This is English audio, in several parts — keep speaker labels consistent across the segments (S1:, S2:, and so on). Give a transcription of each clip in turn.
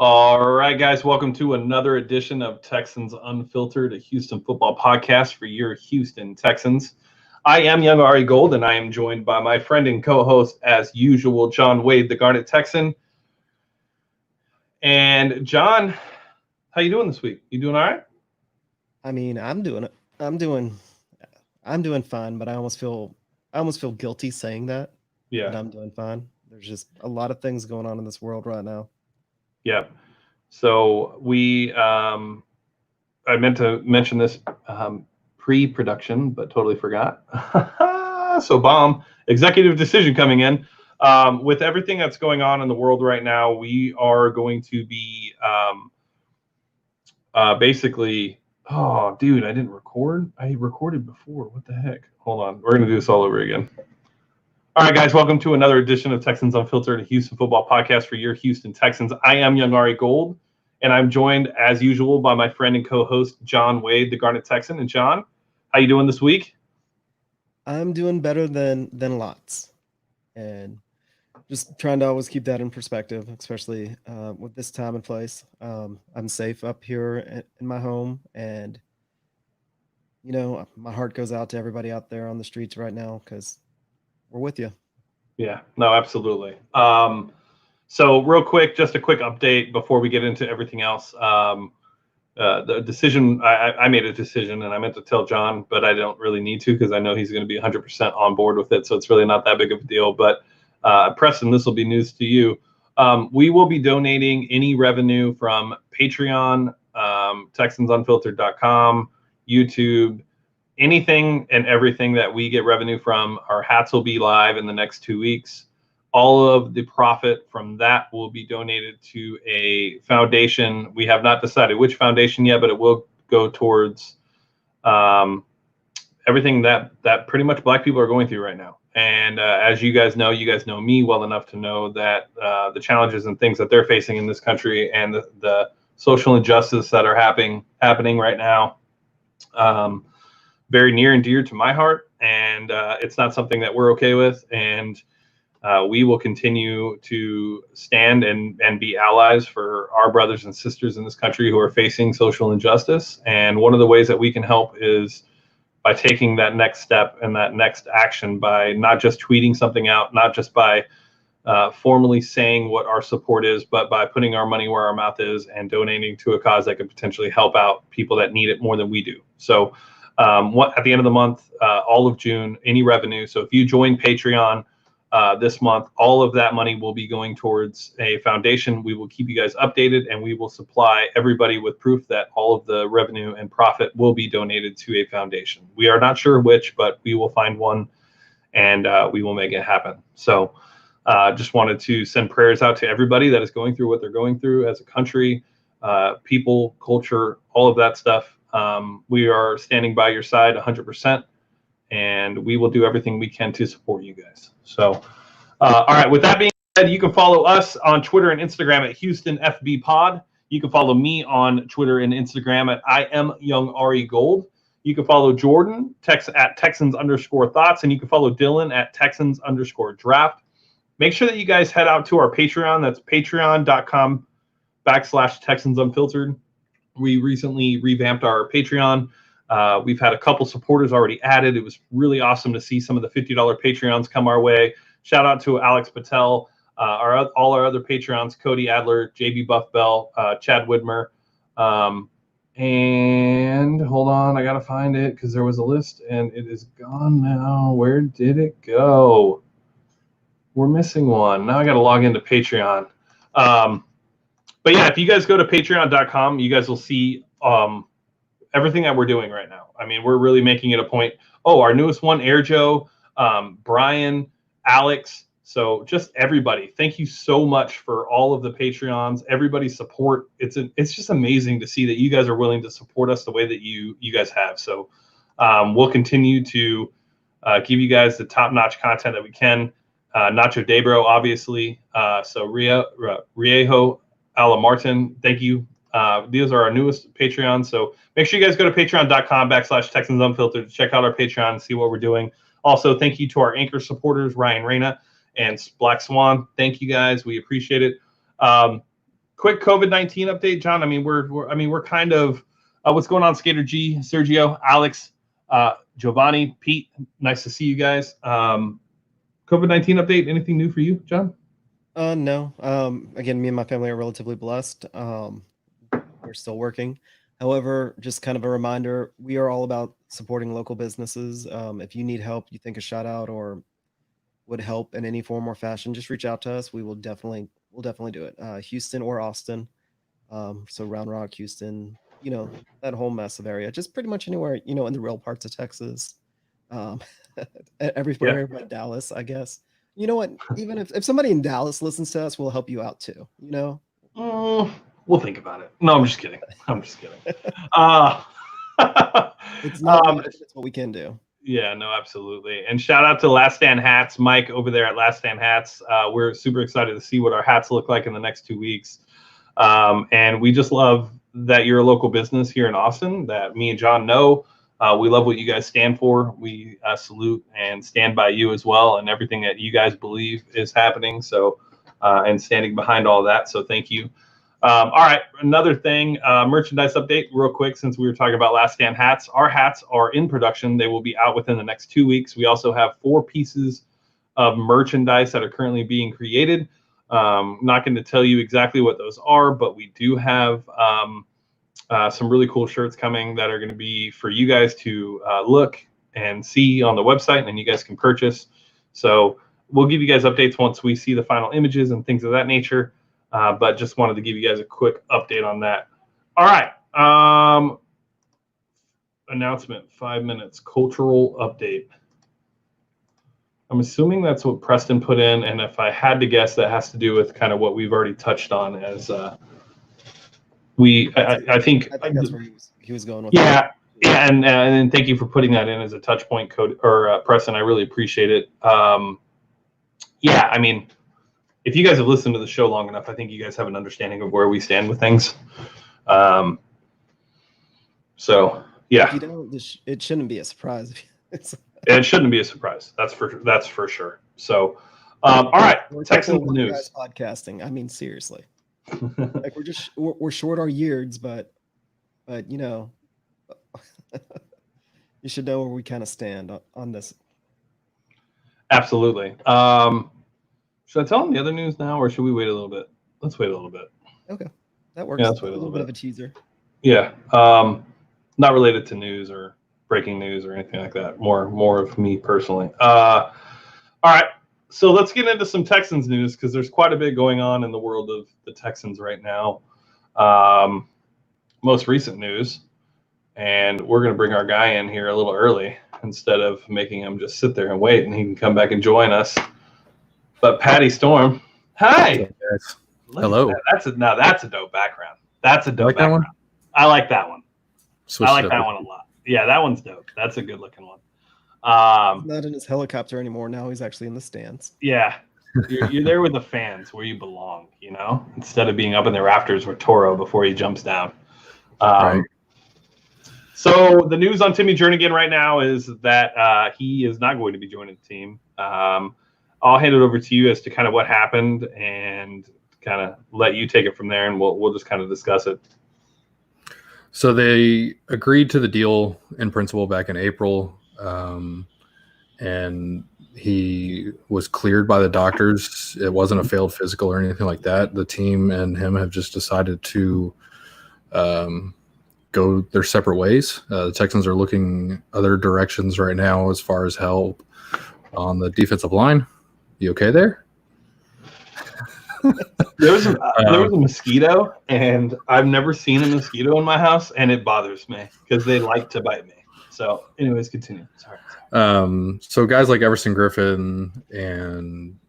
S1: All right, guys, welcome to another edition of Texans Unfiltered, a Houston football podcast for your Houston Texans. I am YoungAirGold, and I am joined by my friend and co-host, as usual, John Wade, the Garnet Texan. And John, how you doing this week? You doing all right?
S2: I mean, I'm doing fine, but I almost feel guilty saying that
S1: Yeah,
S2: I'm doing fine. There's just a lot of things going on in this world right now.
S1: yeah. So I meant to mention this pre-production, but totally forgot. So bomb executive decision coming in. With everything that's going on in the world right now, we are going to be basically. Oh, dude, I didn't record. I recorded before. What the heck? Hold on. We're going to do this all over again. All right, guys, welcome to another edition of Texans Unfiltered, a Houston football podcast for your Houston Texans. I am YoungAirGold, and I'm joined, as usual, by my friend and co-host, John Wade, the Garnet Texan. And John, how you doing this week?
S2: I'm doing better than lots, and just trying to always keep that in perspective, especially with this time and place. I'm safe up here in my home, and my heart goes out to everybody out there on the streets right now because we're with you.
S1: Yeah, no, absolutely. So real quick, just a quick update before we get into everything else. The decision, I made a decision, and I meant to tell John, but I don't really need to because I know he's going to be 100% on board with it, so it's really not that big of a deal. But Preston, this will be news to you. We will be donating any revenue from Patreon, TexansUnfiltered.com, YouTube, anything and everything that we get revenue from. Our hats will be live in the next 2 weeks. All of the profit from that will be donated to a foundation. We have not decided which foundation yet, but it will go towards everything that pretty much Black people are going through right now. And as you guys know me well enough to know that the challenges and things that they're facing in this country and the social injustice that are happening right now, very near and dear to my heart. And it's not something that we're okay with. And we will continue to stand and be allies for our brothers and sisters in this country who are facing social injustice. And one of the ways that we can help is by taking that next step and that next action, by not just tweeting something out, not just by formally saying what our support is, but by putting our money where our mouth is and donating to a cause that could potentially help out people that need it more than we do. So at the end of the month, all of June, any revenue. So if you join Patreon this month, all of that money will be going towards a foundation. We will keep you guys updated, and we will supply everybody with proof that all of the revenue and profit will be donated to a foundation. We are not sure which, but we will find one, and we will make it happen. So just wanted to send prayers out to everybody that is going through what they're going through as a country, people, culture, all of that stuff. We are standing by your side 100%. And we will do everything we can to support you guys. So, all right, with that being said, you can follow us on Twitter and Instagram at HoustonFBPod. You can follow me on Twitter and Instagram at IamYoungAirGold. You can follow Jordan at Texans_thoughts, and you can follow Dylan at Texans_draft. Make sure that you guys head out to our Patreon. That's patreon.com/TexansUnfiltered. We recently revamped our Patreon. We've had a couple supporters already added. It was really awesome to see some of the $50 Patreons come our way. Shout out to Alex Patel, all our other Patreons, Cody Adler, JB Buffbell, Chad Widmer. And hold on, I got to find it because there was a list and it is gone now. Where did it go? We're missing one. Now I got to log into Patreon. But yeah, if you guys go to patreon.com, you guys will see everything that we're doing right now. I mean, we're really making it a point. Oh, our newest one, Air Joe, Brian, Alex. So just everybody, thank you so much for all of the Patreons, everybody's support. It's just amazing to see that you guys are willing to support us the way that you guys have. So we'll continue to give you guys the top-notch content that we can. Nacho Debro, obviously. So Riejo Ala Martin, thank you. These are our newest Patreons. So make sure you guys go to patreon.com/Texans Unfiltered to check out our Patreon and see what we're doing. Also, thank you to our anchor supporters, Ryan Reyna and Black Swan. Thank you guys. We appreciate it. quick COVID-19 update, John. I mean, we're kind of what's going on, Skater G, Sergio, Alex, Giovanni, Pete. Nice to see you guys. COVID-19 update. Anything new for you, John?
S2: No. Again, me and my family are relatively blessed. We're still working. However, just kind of a reminder, we are all about supporting local businesses. If you need help, you think a shout out or would help in any form or fashion, just reach out to us. We'll definitely do it. Houston or Austin. So Round Rock, Houston, that whole mess of area, just pretty much anywhere, in the real parts of Texas. Everywhere but Dallas, I guess. You know what? Even if somebody in Dallas listens to us, we'll help you out too.
S1: We'll think about it. No, I'm just kidding.
S2: It's not. It's what we can do.
S1: Yeah, no, absolutely. And shout out to Last Stand Hats, Mike over there at Last Stand Hats. We're super excited to see what our hats look like in the next 2 weeks. And we just love that you're a local business here in Austin that me and John know. We love what you guys stand for. We salute and stand by you as well, and everything that you guys believe is happening. So, and standing behind all that. So thank you. All right, another thing, merchandise update real quick, since we were talking about Last Stand hats. Our hats are in production. They will be out within the next 2 weeks. We also have 4 pieces of merchandise that are currently being created. Not going to tell you exactly what those are, but we do have some really cool shirts coming that are going to be for you guys to look and see on the website, and then you guys can purchase. So we'll give you guys updates once we see the final images and things of that nature. But just wanted to give you guys a quick update on that. All right. Announcement, 5 minutes, cultural update. I'm assuming that's what Preston put in, and if I had to guess, that has to do with kind of what we've already touched on as I think
S2: that's where he was going with
S1: that. Yeah, and thank you for putting that in as a touch point code, or Preston. I really appreciate it. Yeah, I mean, if you guys have listened to the show long enough, I think you guys have an understanding of where we stand with things. So yeah,
S2: if you don't, it shouldn't be a surprise.
S1: It shouldn't be a surprise. That's for sure. So, all right, Texans news.
S2: Podcasting. I mean, seriously, like we're short our years, but you should know where we kind of stand on this.
S1: Absolutely. Should I tell them the other news now, or should we wait a little bit? Let's wait a little bit.
S2: Okay, that works.
S1: Yeah, let's wait a
S2: little bit of a teaser.
S1: Yeah, not related to news or breaking news or anything like that. More of me personally. All right, so let's get into some Texans news because there's quite a bit going on in the world of the Texans right now. Most recent news, and we're going to bring our guy in here a little early instead of making him just sit there and wait, and he can come back and join us. But Patty Storm, hi.
S3: Hello.
S1: That's a dope background. That's a dope background. I like that one. I like that one a lot. Yeah, that one's dope. That's a good looking one.
S2: He's not in his helicopter anymore. Now he's actually in the stands.
S1: Yeah, you're there with the fans where you belong. Instead of being up in the rafters with Toro before he jumps down.
S3: Right.
S1: So the news on Timmy Jernigan right now is that he is not going to be joining the team. I'll hand it over to you as to kind of what happened and kind of let you take it from there, and we'll just kind of discuss it.
S3: So they agreed to the deal in principle back in April, and he was cleared by the doctors. It wasn't a failed physical or anything like that. The team and him have just decided to go their separate ways. The Texans are looking other directions right now as far as help on the defensive line. You okay there?
S1: There was a mosquito, and I've never seen a mosquito in my house, and it bothers me because they like to bite me. So, anyways, continue. Sorry.
S3: So guys like Everson Griffin and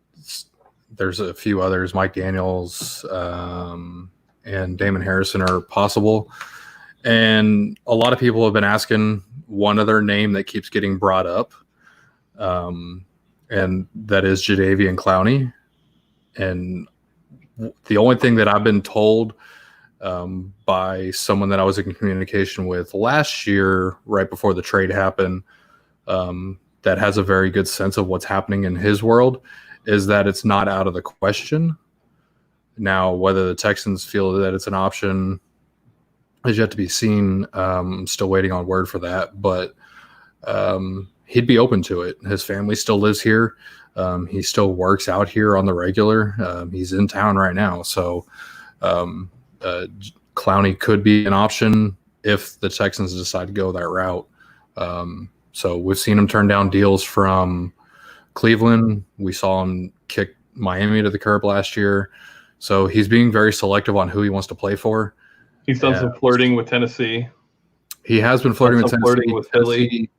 S3: there's a few others, Mike Daniels, and Damon Harrison are possible. And a lot of people have been asking one other name that keeps getting brought up. And that is Jadeveon Clowney. And the only thing that I've been told by someone that I was in communication with last year, right before the trade happened, that has a very good sense of what's happening in his world, is that it's not out of the question. Now, whether the Texans feel that it's an option is yet to be seen. I'm still waiting on word for that, but he'd be open to it. His family still lives here. He still works out here on the regular. He's in town right now. So Clowney could be an option if the Texans decide to go that route. So we've seen him turn down deals from Cleveland. We saw him kick Miami to the curb last year. So he's being very selective on who he wants to play for.
S1: He's done some flirting with Tennessee.
S3: He has been flirting with Tennessee.
S1: Flirting with Philly.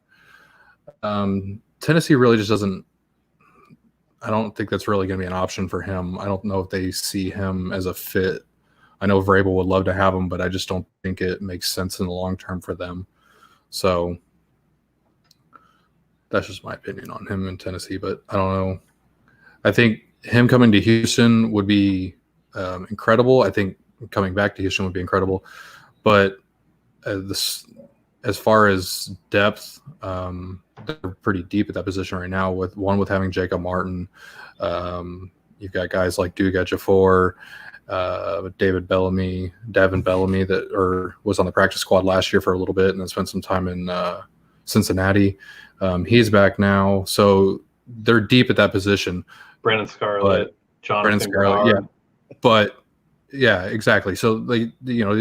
S3: Tennessee really just doesn't. I don't think that's really going to be an option for him. I don't know if they see him as a fit. I know Vrabel would love to have him, but I just don't think it makes sense in the long term for them. So that's just my opinion on him in Tennessee, but I don't know. I think him coming to Houston would be incredible. I think coming back to Houston would be incredible. But as far as depth, they're pretty deep at that position right now. With having Jacob Martin, you've got guys like Duga Jafor, Davin Bellamy that was on the practice squad last year for a little bit and then spent some time in Cincinnati. He's back now, so they're deep at that position.
S1: Brandon Scarlett, Jonathan
S3: yeah. But yeah, exactly. So they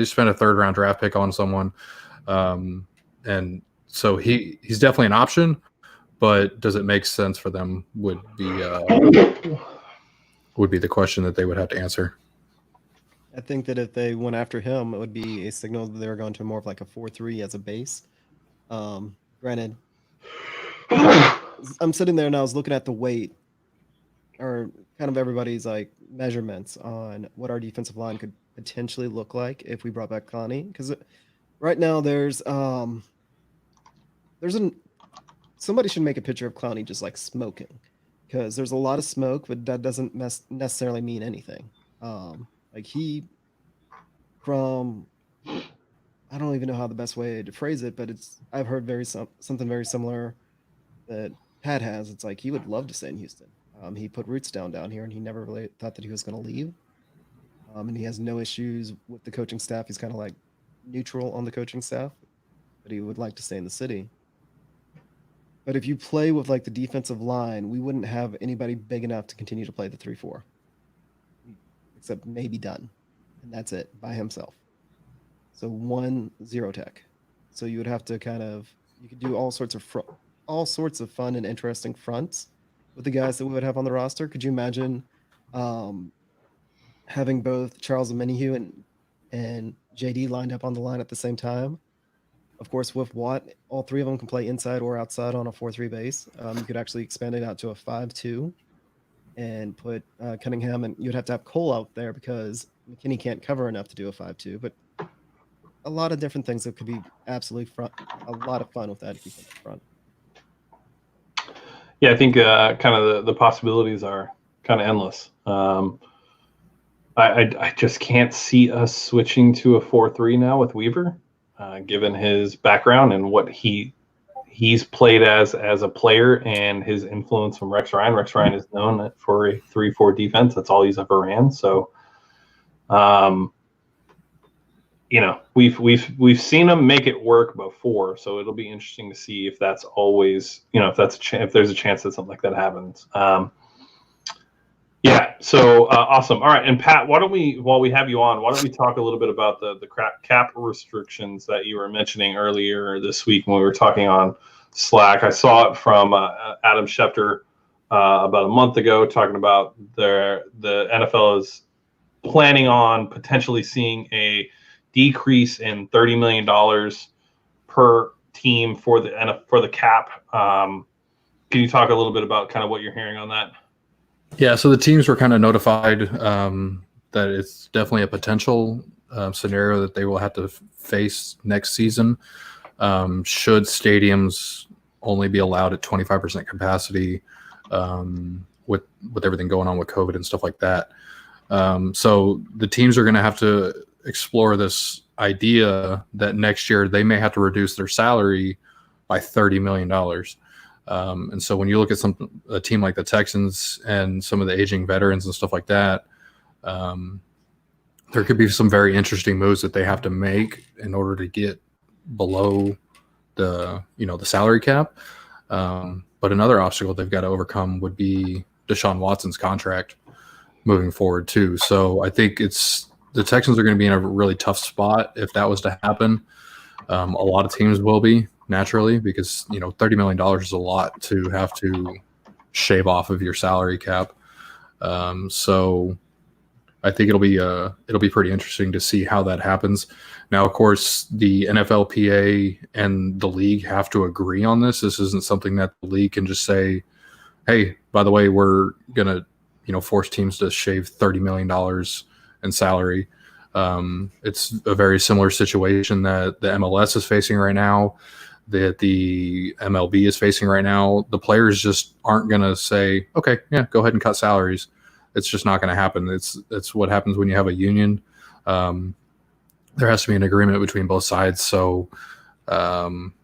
S3: spent a 3rd round draft pick on someone, and so he's definitely an option. But does it make sense for them? Would be the question that they would have to answer.
S2: I think that if they went after him, it would be a signal that they were going to more of like a 4-3 as a base. Granted, I'm sitting there and I was looking at the weight, or kind of everybody's like measurements on what our defensive line could potentially look like if we brought back Clowney. Because right now somebody should make a picture of Clowney just like smoking, because there's a lot of smoke, but that doesn't necessarily mean anything. I don't even know how the best way to phrase it, but I've heard something very similar that Pat has. It's like he would love to stay in Houston. He put roots down here, and he never really thought that he was going to leave. And he has no issues with the coaching staff. He's kind of like neutral on the coaching staff, but he would like to stay in the city. But if you play with like the defensive line, we wouldn't have anybody big enough to continue to play the 3-4, except maybe Dunn, and that's it by himself. So 1-0 tech. So you would have to you could do all sorts of fun and interesting fronts with the guys that we would have on the roster. Could you imagine having both Charles Omenihu and JD lined up on the line at the same time? Of course, with Watt, all 3 of them can play inside or outside on a 4-3 base. You could actually expand it out to a 5-2 and put Cunningham, and you'd have to have Cole out there because McKinney can't cover enough to do a 5-2. But a lot of different things that could be absolutely a lot of fun with that defensive front.
S1: Yeah, I think kind of the possibilities are kind of endless. I just can't see us switching to a 4-3 now with Weaver, given his background and what he's played as a player and his influence from Rex Ryan. Rex Ryan is known for a 3-4 defense. That's all he's ever ran. So, we've seen him make it work before. So it'll be interesting to see if that's always, if there's a chance that something like that happens. So awesome. All right, and Pat, while we have you on, why don't we talk a little bit about the cap restrictions that you were mentioning earlier this week when we were talking on Slack? I saw it from Adam Schefter about a month ago, talking about the NFL is planning on potentially seeing a decrease in $30 million per team for the cap. Can you talk a little bit about kind of what you're hearing on that?
S3: Yeah, so the teams were kind of notified that it's definitely a potential scenario that they will have to face next season. Should stadiums only be allowed at 25% capacity with everything going on with COVID and stuff like that. So the teams are going to have to explore this idea that next year they may have to reduce their salary by $30 million. And so when you look at a team like the Texans and some of the aging veterans and stuff like that, there could be some very interesting moves that they have to make in order to get below the salary cap. But another obstacle they've got to overcome would be Deshaun Watson's contract moving forward too. So I think the Texans are going to be in a really tough spot if that was to happen. A lot of teams will be naturally because $30 million is a lot to have to shave off of your salary cap. So I think it'll be pretty interesting to see how that happens. Now, of course, the NFLPA and the league have to agree on this. This isn't something that the league can just say, "Hey, by the way, we're gonna, force teams to shave $30 million in salary." It's a very similar situation that the MLS is facing right now, that the MLB is facing right now. The players just aren't gonna say, "Okay, yeah, go ahead and cut salaries." It's just not going to happen. It's what happens when you have a union. There has to be an agreement between both sides. So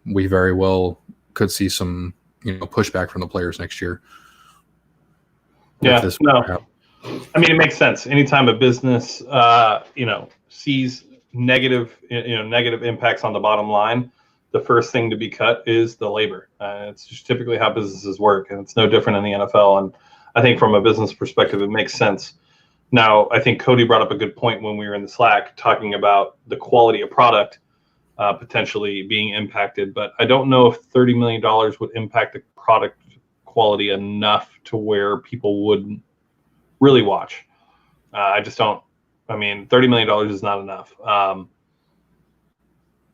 S3: we very well could see some pushback from the players next year.
S1: Yeah, no. I mean, it makes sense. Anytime a business sees negative impacts on the bottom line, the first thing to be cut is the labor. It's just typically how businesses work, and it's no different in the NFL. And I think from a business perspective, it makes sense. Now, I think Cody brought up a good point when we were in the Slack talking about the quality of product potentially being impacted. But I don't know if $30 million would impact the product quality enough to where people would really watch. I just don't. I mean, $30 million is not enough.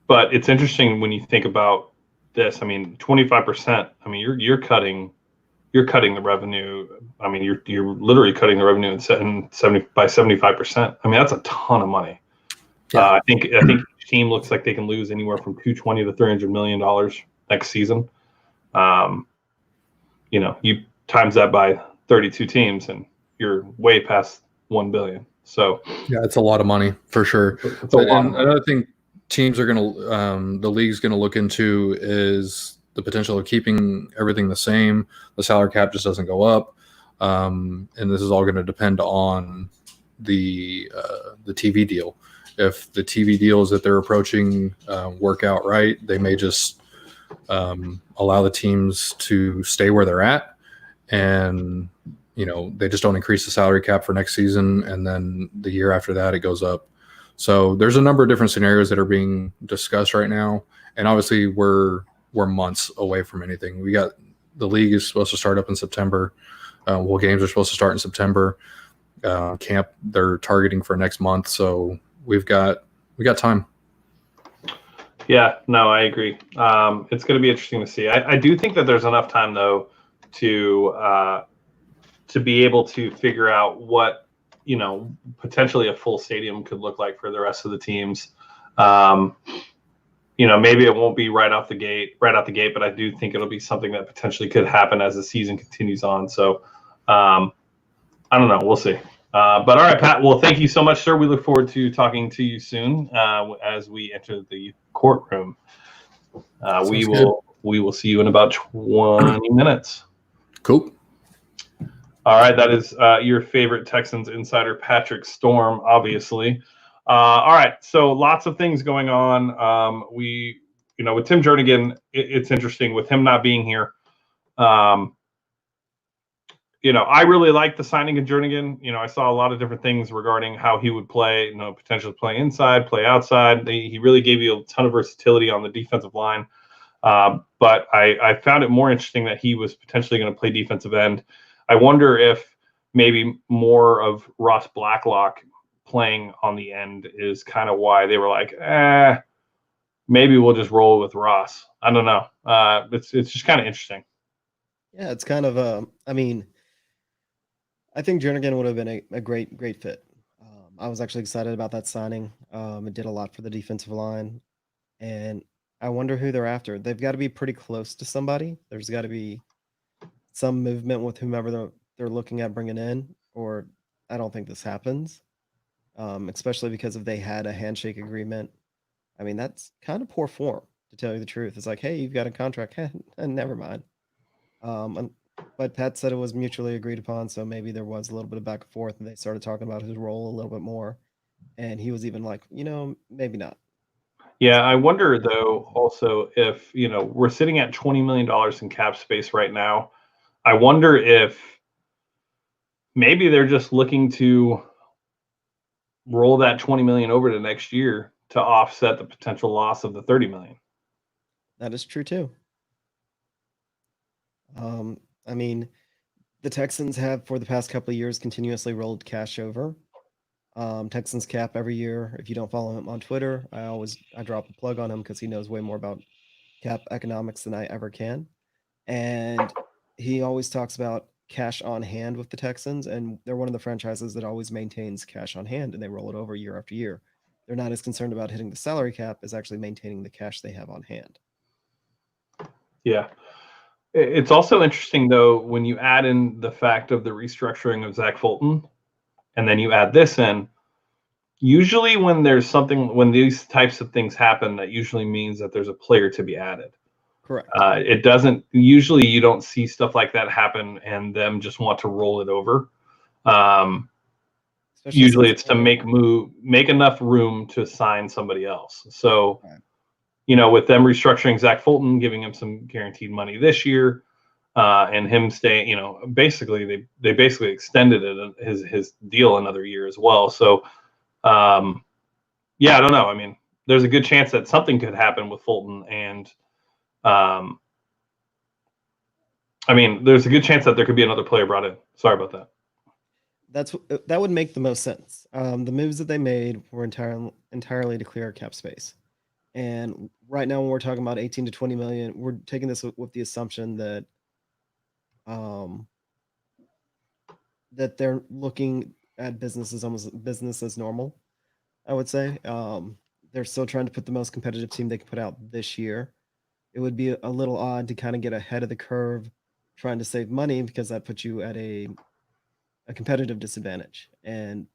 S1: But it's interesting when you think about this. I mean, 25%. I mean, you're cutting the revenue. I mean, you're literally cutting the revenue by 75%. I mean, that's a ton of money. Yeah. I think each team looks like they can lose anywhere from $220 to $300 million next season. You times that by 32 teams, and you're way past $1 billion. So
S3: yeah, it's a lot of money for sure.
S1: It's a lot of money.
S3: Another thing teams are the league's gonna look into is the potential of keeping everything the same. The salary cap just doesn't go up, and this is all going to depend on the TV deal. If the TV deals that they're approaching work out right, they may just allow the teams to stay where they're at, and they just don't increase the salary cap for next season, and then the year after that it goes up. So there's a number of different scenarios that are being discussed right now, and obviously we're months away from anything. The league is supposed to start up in September. Games are supposed to start in September. Camp they're targeting for next month, so we got time.
S1: Yeah, no, I agree. It's going to be interesting to see. I do think that there's enough time though to be able to figure out what potentially a full stadium could look like for the rest of the teams. Maybe it won't be right out the gate, but I do think it'll be something that potentially could happen as the season continues on. So I don't know. We'll see. But all right, Pat. Well, thank you so much, sir. We look forward to talking to you soon as we enter the courtroom. We will see you in about 20 minutes.
S3: Cool.
S1: All right. That is your favorite Texans insider, Patrick Storm, obviously. All right, so lots of things going on. With Tim Jernigan, it's interesting with him not being here. I really like the signing of Jernigan. I saw a lot of different things regarding how he would play. Potentially play inside, play outside. He really gave you a ton of versatility on the defensive line. But I found it more interesting that he was potentially going to play defensive end. I wonder if maybe more of Ross Blacklock playing on the end is kind of why they were like, maybe we'll just roll with Ross. I don't know. It's just kind of interesting.
S2: Yeah, it's kind of I think Jernigan would have been a great fit. I was actually excited about that signing. It did a lot for the defensive line, and I wonder who they're after. They've got to be pretty close to somebody. There's got to be some movement with whomever they're looking at bringing in, or I don't think this happens. Especially because if they had a handshake agreement, I mean, that's kind of poor form, to tell you the truth. It's like, hey, you've got a contract, and never mind. But Pat said it was mutually agreed upon, so maybe there was a little bit of back and forth, and they started talking about his role a little bit more. And he was even like, maybe not.
S1: Yeah, I wonder though also if, we're sitting at $20 million in cap space right now. I wonder if maybe they're just looking to roll that 20 million over to next year to offset the potential loss of the 30 million.
S2: That is true too. I mean, the Texans have for the past couple of years continuously rolled cash over. Texans cap every year. If you don't follow him on Twitter, I drop a plug on him because he knows way more about cap economics than I ever can. And he always talks about cash on hand with the Texans, and they're one of the franchises that always maintains cash on hand, and they roll it over year after year. They're not as concerned about hitting the salary cap as actually maintaining the cash they have on hand.
S1: Yeah. It's also interesting, though, when you add in the fact of the restructuring of Zach Fulton, and then you add this in, usually when these types of things happen, that usually means that there's a player to be added.
S2: Correct.
S1: It doesn't, usually you don't see stuff like that happen and them just want to roll it over. Usually it's to make enough room to sign somebody else. So,
S2: right.
S1: With them restructuring Zach Fulton, giving him some guaranteed money this year, and him staying, basically they basically extended his deal another year as well. So, yeah, I don't know. I mean, there's a good chance that something could happen with Fulton, and there's a good chance that there could be another player brought in. Sorry about that.
S2: That would make the most sense. The moves that they made were entirely to clear cap space. And right now, when we're talking about 18 to 20 million, we're taking this with the assumption that that they're looking at business as normal. I would say they're still trying to put the most competitive team they can put out this year. It would be a little odd to kind of get ahead of the curve trying to save money, because that puts you at a competitive disadvantage. And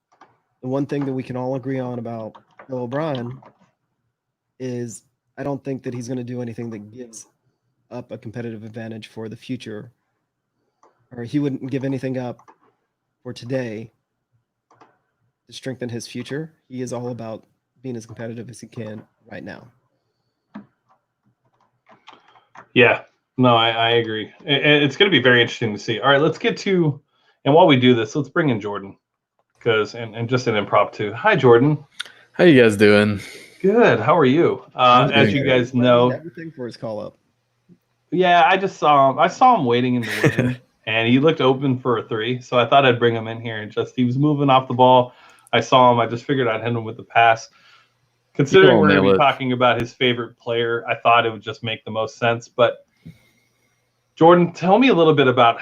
S2: the one thing that we can all agree on about Bill O'Brien is I don't think that he's going to do anything that gives up a competitive advantage for the future, or he wouldn't give anything up for today to strengthen his future. He is all about being as competitive as he can right now.
S1: Yeah, no, I agree. It's going to be very interesting to see. All right, let's get to, and while we do this, let's bring in Jordan, because and just an impromptu. Hi, Jordan.
S4: How you guys doing?
S1: Good. How are you? As you guys know,
S2: everything for his call up.
S1: Yeah, I just saw him. I saw him waiting in the wing, and he looked open for a three. So I thought I'd bring him in here, and he was moving off the ball. I saw him. I just figured I'd hit him with the pass. Considering we're going to be talking about his favorite player, I thought it would just make the most sense. But Jordan, tell me a little bit about,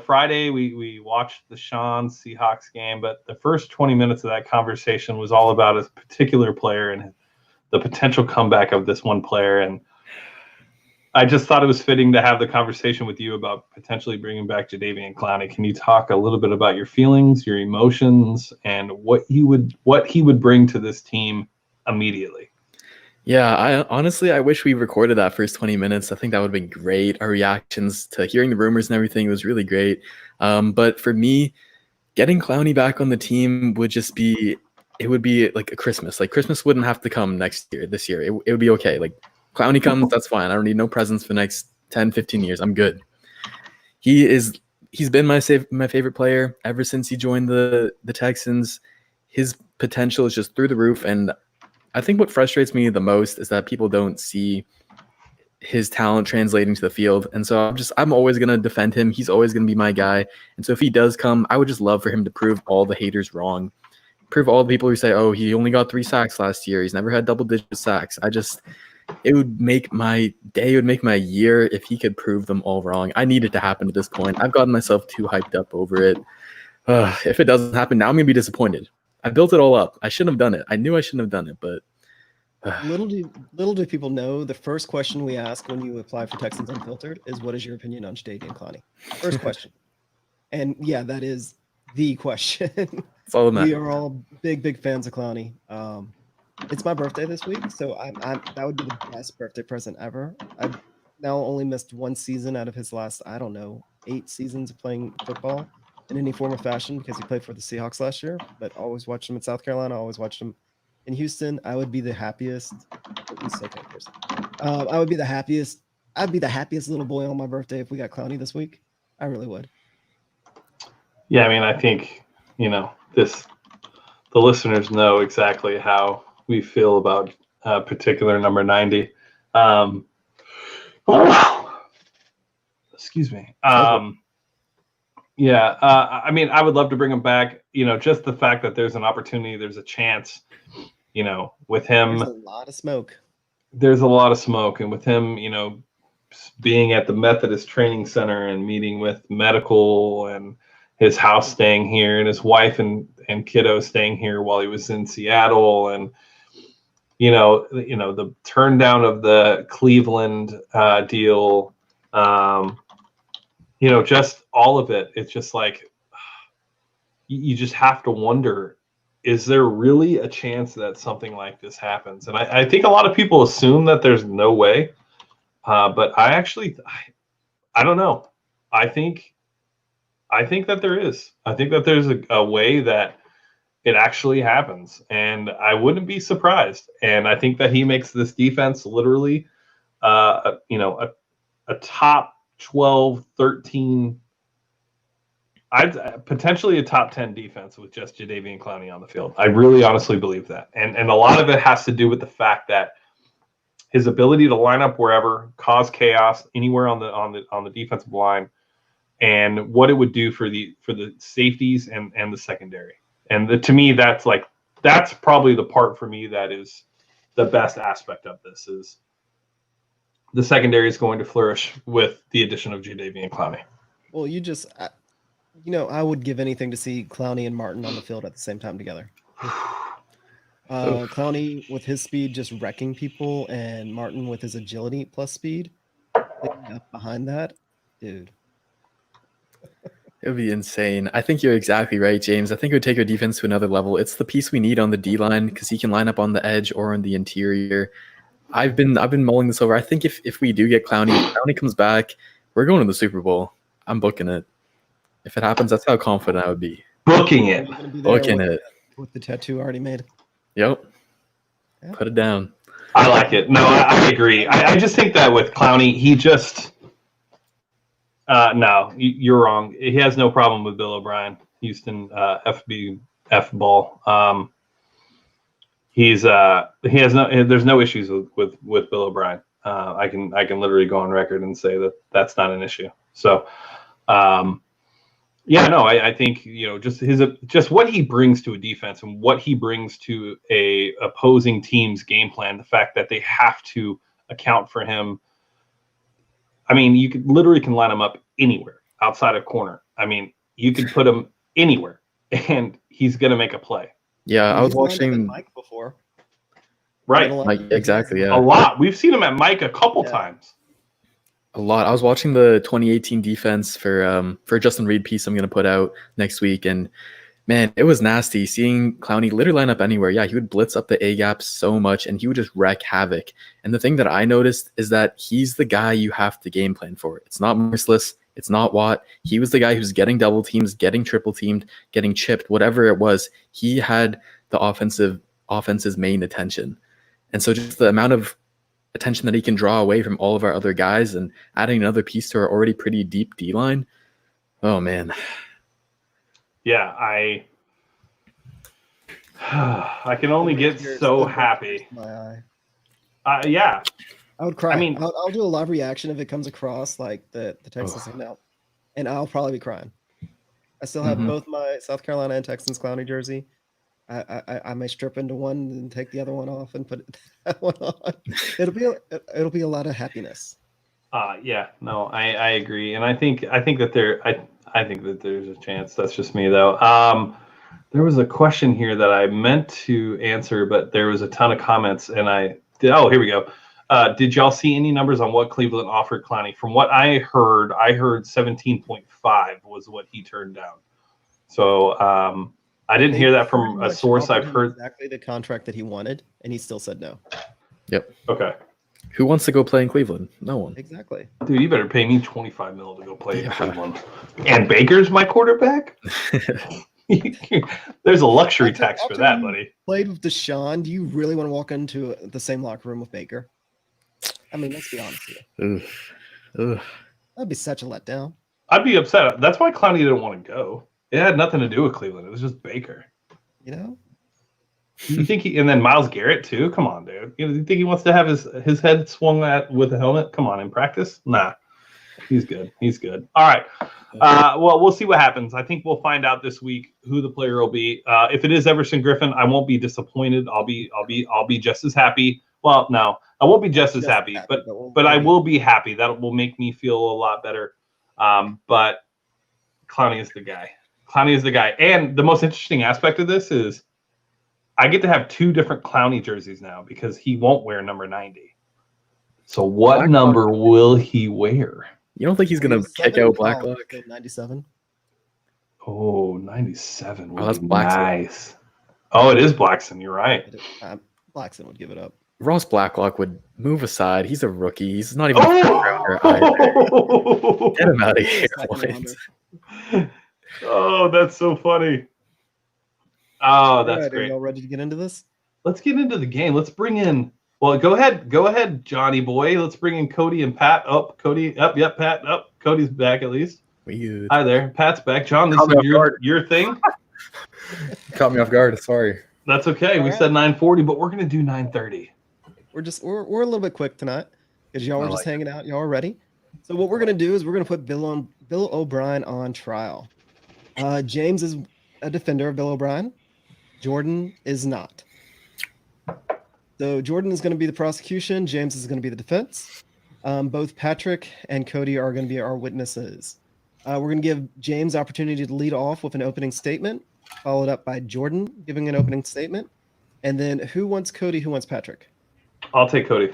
S1: Friday we watched the Sean Seahawks game, but the first 20 minutes of that conversation was all about a particular player and the potential comeback of this one player. And I just thought it was fitting to have the conversation with you about potentially bringing back Jadeveon Clowney. Can you talk a little bit about your feelings, your emotions, and what he would bring to this team immediately?
S4: Yeah, I wish we recorded that first 20 minutes. I think that would have been great. Our reactions to hearing the rumors and everything was really great. But for me, getting Clowney back on the team would be like a Christmas. Like Christmas wouldn't have to come this year. It would be okay. Like Clowney comes, that's fine. I don't need no presents for the next 10, 15 years. I'm good. He's been my favorite player ever since he joined the Texans. His potential is just through the roof, and I think what frustrates me the most is that people don't see his talent translating to the field. And so I'm always going to defend him. He's always going to be my guy. And so if he does come, I would just love for him to prove all the haters wrong. Prove all the people who say, oh, he only got 3 sacks last year. He's never had double-digit sacks. It would make my day, it would make my year if he could prove them all wrong. I need it to happen at this point. I've gotten myself too hyped up over it. If it doesn't happen now, I'm going to be disappointed. I built it all up. I shouldn't have done it. I knew I shouldn't have done it, but
S2: little do people know, the first question we ask when you apply for Texans Unfiltered is, what is your opinion on Jadeveon Clowney? First question. And yeah, that is the question. We are all big fans of Clowney. It's my birthday this week, so that would be the best birthday present ever. I've now only missed one season out of his last, 8 seasons of playing football. in any form or fashion because he played for the Seahawks last year, but always watched him in South Carolina, always watched him in Houston. I would be the happiest. He's so Texas. I would be the happiest. I'd be the happiest little boy on my birthday if we got Clowney this week. I really would.
S1: Yeah, I mean, I think, the listeners know exactly how we feel about particular number 90. Excuse me. I mean, I would love to bring him back. Just the fact that there's an opportunity, there's a chance, with him.
S2: There's a lot of smoke.
S1: There's a lot of smoke. And with him, being at the Methodist Training Center and meeting with medical and his house staying here and his wife and kiddo staying here while he was in Seattle. And, the turn down of the Cleveland deal, just all of it. It's just like, you just have to wonder, is there really a chance that something like this happens? And I think a lot of people assume that there's no way. But I don't know. I think that there is. I think that there's a way that it actually happens, and I wouldn't be surprised. And I think that he makes this defense literally, a top 12, 13, potentially a top 10 defense with just Jadeveon Clowney on the field. I really honestly believe that. And a lot of it has to do with the fact that his ability to line up wherever, cause chaos anywhere on the defensive line, and what it would do for the safeties and the secondary. And to me, that's probably the part for me that is the best aspect of this, is the secondary is going to flourish with the addition of Jadeveon Clowney.
S2: Well, I would give anything to see Clowney and Martin on the field at the same time together. Clowney with his speed just wrecking people, and Martin with his agility plus speed. Up behind that, dude.
S4: It would be insane. I think you're exactly right, James. I think it would take our defense to another level. It's the piece we need on the D-line because he can line up on the edge or on the interior. I've been mulling this over. I think if we do get Clowney, if Clowney comes back, we're going to the Super Bowl. I'm booking it. If it happens, that's how confident I would be.
S1: Booking it.
S4: Booking it.
S2: With the tattoo already made.
S4: Yep.
S2: Yeah.
S4: Put it down.
S1: I like it. No, I agree. I just think that with Clowney, he just no, you're wrong. He has no problem with Bill O'Brien, Houston F ball. He has no. There's no issues with Bill O'Brien. I can literally go on record and say that that's not an issue. So, I think just what he brings to a defense and what he brings to a opposing team's game plan. The fact that they have to account for him. I mean, you can line him up anywhere outside of corner. I mean, you could put him anywhere, and he's going to make a play.
S4: Yeah, I was watching
S2: Mike before.
S1: Right.
S4: Mike, exactly, yeah.
S1: A lot. We've seen him at Mike a couple times.
S4: A lot. I was watching the 2018 defense for Justin Reed piece I'm going to put out next week, and man, it was nasty seeing Clowney literally line up anywhere. Yeah, he would blitz up the A-gap so much, and he would just wreak havoc. And the thing that I noticed is that he's the guy you have to game plan for. It's not Merciless. It's not Watt. He was the guy who's getting double teams, getting triple teamed, getting chipped, whatever it was. He had the offense's main attention. And so just the amount of attention that he can draw away from all of our other guys and adding another piece to our already pretty deep D-line. Oh, man.
S1: Yeah, I can only get so happy.
S2: My
S1: eye. Yeah.
S2: I would cry.
S1: I mean,
S2: I'll do a live reaction if it comes across like the Texans thing now, and I'll probably be crying. I still have both my South Carolina and Texans Clowney jersey. I may strip into one and take the other one off and put that one on. It'll be a lot of happiness.
S1: Yeah, no, I agree, and I think that there's a chance. That's just me though. There was a question here that I meant to answer, but there was a ton of comments, and here we go. Did y'all see any numbers on what Cleveland offered Clowney? From what I heard 17.5 was what he turned down. So I didn't hear that from a source I've heard.
S2: Exactly the contract that he wanted, and he still said no.
S4: Yep.
S1: Okay.
S4: Who wants to go play in Cleveland? No one.
S2: Exactly.
S1: Dude, you better pay me $25 million to go play in Cleveland. And Baker's my quarterback? There's a luxury tax for that, buddy.
S2: Played with Deshaun. Do you really want to walk into the same locker room with Baker? I mean, let's be honest here.
S4: Ugh.
S2: That'd be such a letdown.
S1: I'd be upset. That's why Clowney didn't want to go. It had nothing to do with Cleveland. It was just Baker.
S2: You know?
S1: You think and then Myles Garrett too? Come on, dude. You think he wants to have his head swung at with a helmet? Come on, in practice? Nah. He's good. All right. Well, we'll see what happens. I think we'll find out this week who the player will be. If it is Everson Griffin, I won't be disappointed. I'll be just as happy. Well, no, I won't be just as happy, but I will be happy. That will make me feel a lot better. But Clowney is the guy. And the most interesting aspect of this is I get to have 2 different Clowney jerseys now because he won't wear number 90. So what number will he wear?
S4: You don't think he's going to kick out Blacklock?
S2: 97.
S1: Oh, 97 would
S4: that's
S1: be
S4: Blackson.
S1: nice. Oh, it is Blackson. You're right.
S2: Blackson would give it up.
S4: Ross Blacklock would move aside. He's a rookie. He's not even a first-rounder either. Get him out of here.
S1: Oh, that's so funny. Oh, that's
S2: right,
S1: great.
S2: Are y'all ready to get into this?
S1: Let's get into the game. Let's bring in. Well, go ahead, Johnny boy. Let's bring in Cody and Pat. Oh, Cody. Up, yep, Pat. Up. Cody's back at least.
S4: Weird.
S1: Hi there. Pat's back. John, this is your thing.
S3: Caught me off guard. Sorry.
S1: That's okay. We said 9:40, but we're gonna do 9:30.
S2: We're a little bit quick tonight because y'all were just hanging out. Y'all are ready. So what we're gonna do is we're gonna put Bill O'Brien on trial. James is a defender of Bill O'Brien. Jordan is not. So Jordan is going to be the prosecution. James is going to be the defense. Both Patrick and Cody are going to be our witnesses. We're going to give James opportunity to lead off with an opening statement, followed up by Jordan giving an opening statement. And then who wants Cody? Who wants Patrick?
S1: I'll take Cody.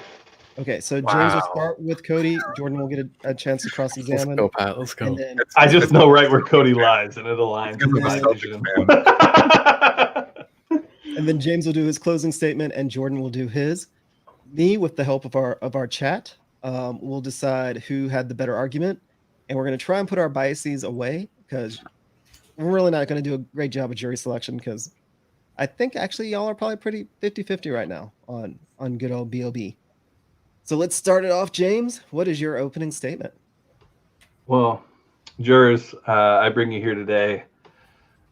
S2: Okay, so James will start with Cody. Jordan will get a chance to cross-examine.
S4: Let's go, Pat. Let's go.
S2: Then,
S1: I just know right where Cody lies, and it aligns with my vision.
S2: And then James will do his closing statement, and Jordan will do his. Me, with the help of our chat, we'll decide who had the better argument, and we're going to try and put our biases away because we're really not going to do a great job of jury selection because I think actually y'all are probably pretty 50-50 right now on good old B.O.B. So let's start it off, James. What is your opening statement?
S1: Well, jurors, I bring you here today.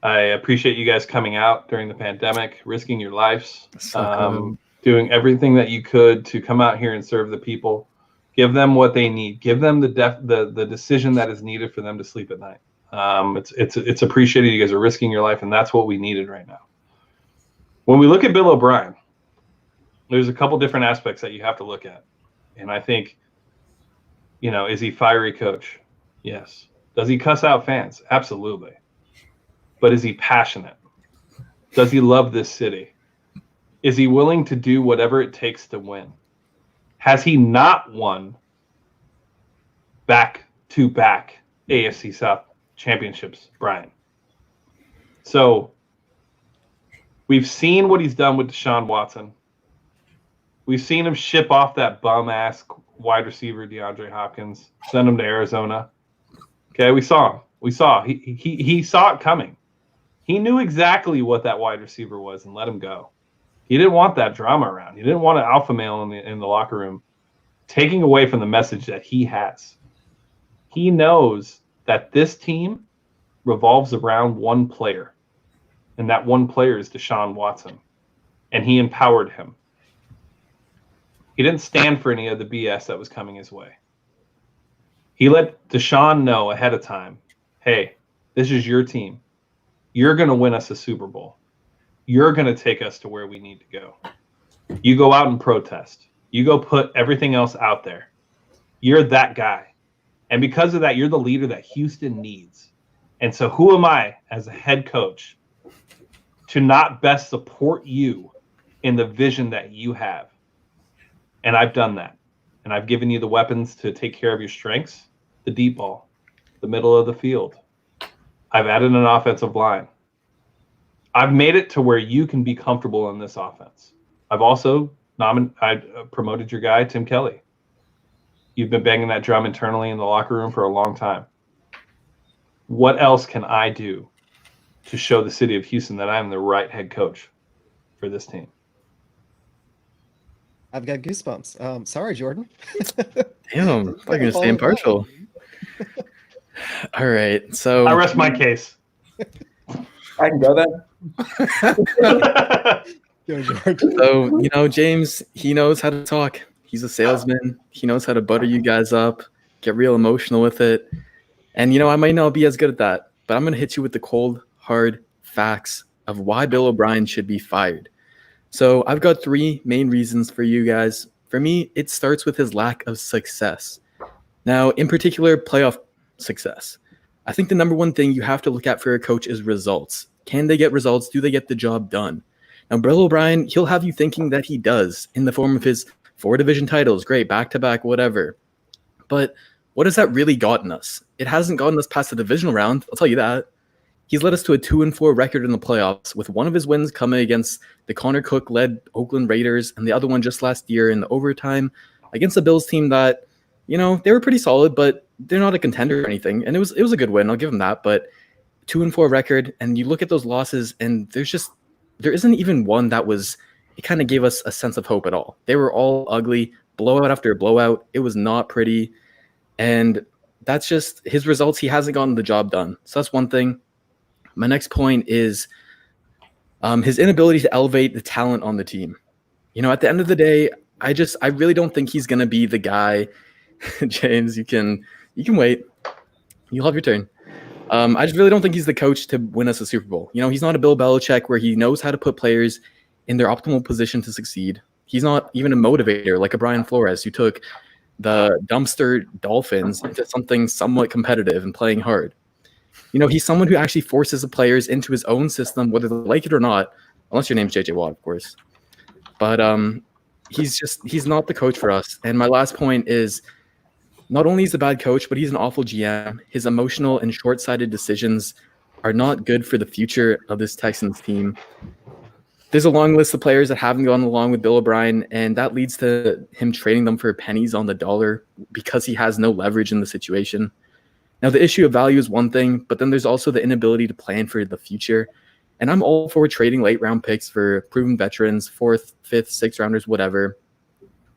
S1: I appreciate you guys coming out during the pandemic, risking your lives, doing everything that you could to come out here and serve the people. Give them what they need. Give them the decision that is needed for them to sleep at night. It's appreciated. You guys are risking your life, and that's what we needed right now. When we look at Bill O'Brien, there's a couple different aspects that you have to look at. And I think, is he fiery coach? Yes. Does he cuss out fans? Absolutely. But is he passionate? Does he love this city? Is he willing to do whatever it takes to win? Has he not won back-to-back AFC South championships, Brian? So we've seen what he's done with Deshaun Watson. We've seen him ship off that bum-ass wide receiver, DeAndre Hopkins, send him to Arizona. Okay, we saw him. He saw it coming. He knew exactly what that wide receiver was and let him go. He didn't want that drama around. He didn't want an alpha male in the locker room taking away from the message that he has. He knows that this team revolves around one player, and that one player is Deshaun Watson, and he empowered him. He didn't stand for any of the BS that was coming his way. He let Deshaun know ahead of time, hey, this is your team. You're going to win us a Super Bowl. You're going to take us to where we need to go. You go out and protest. You go put everything else out there. You're that guy. And because of that, you're the leader that Houston needs. And so who am I as a head coach to not best support you in the vision that you have? And I've done that. And I've given you the weapons to take care of your strengths, the deep ball, the middle of the field. I've added an offensive line. I've made it to where you can be comfortable in this offense. I've also promoted your guy, Tim Kelly. You've been banging that drum internally in the locker room for a long time. What else can I do to show the city of Houston that I'm the right head coach for this team?
S2: I've got goosebumps. Sorry, Jordan.
S4: Damn, I'm going to stay impartial. All right, so
S1: I rest my case.
S5: I can go then.
S2: Go, Jordan.
S4: So, James, he knows how to talk. He's a salesman. He knows how to butter you guys up, get real emotional with it. And, I might not be as good at that, but I'm going to hit you with the cold, hard facts of why Bill O'Brien should be fired. So I've got 3 main reasons for you guys. For me, it starts with his lack of success. Now, in particular, playoff success. I think the number one thing you have to look at for a coach is results. Can they get results? Do they get the job done? Now, Bill O'Brien, he'll have you thinking that he does in the form of his 4 division titles, great, back-to-back, whatever. But what has that really gotten us? It hasn't gotten us past the divisional round, I'll tell you that. He's led us to a 2-4 record in the playoffs, with one of his wins coming against the Connor Cook-led Oakland Raiders, and the other one just last year in the overtime against the Bills team that, they were pretty solid, but they're not a contender or anything. And it was a good win, I'll give them that. But 2-4 record, and you look at those losses, and there isn't even one it kind of gave us a sense of hope at all. They were all ugly, blowout after blowout. It was not pretty. And that's just his results. He hasn't gotten the job done. So that's one thing. My next point is his inability to elevate the talent on the team. At the end of the day, I really don't think he's going to be the guy. James, you can wait. You'll have your turn. I just really don't think he's the coach to win us a Super Bowl. He's not a Bill Belichick where he knows how to put players in their optimal position to succeed. He's not even a motivator like a Brian Flores who took the dumpster Dolphins into something somewhat competitive and playing hard. He's someone who actually forces the players into his own system, whether they like it or not, unless your name's JJ Watt, of course. But he's not the coach for us. And my last point is, not only is he a bad coach, but he's an awful GM. His emotional and short-sighted decisions are not good for the future of this Texans team. There's a long list of players that haven't gone along with Bill O'Brien, and that leads to him trading them for pennies on the dollar because he has no leverage in the situation. Now, the issue of value is one thing, but then there's also the inability to plan for the future. And I'm all for trading late-round picks for proven veterans, 4th, 5th, 6th rounders, whatever.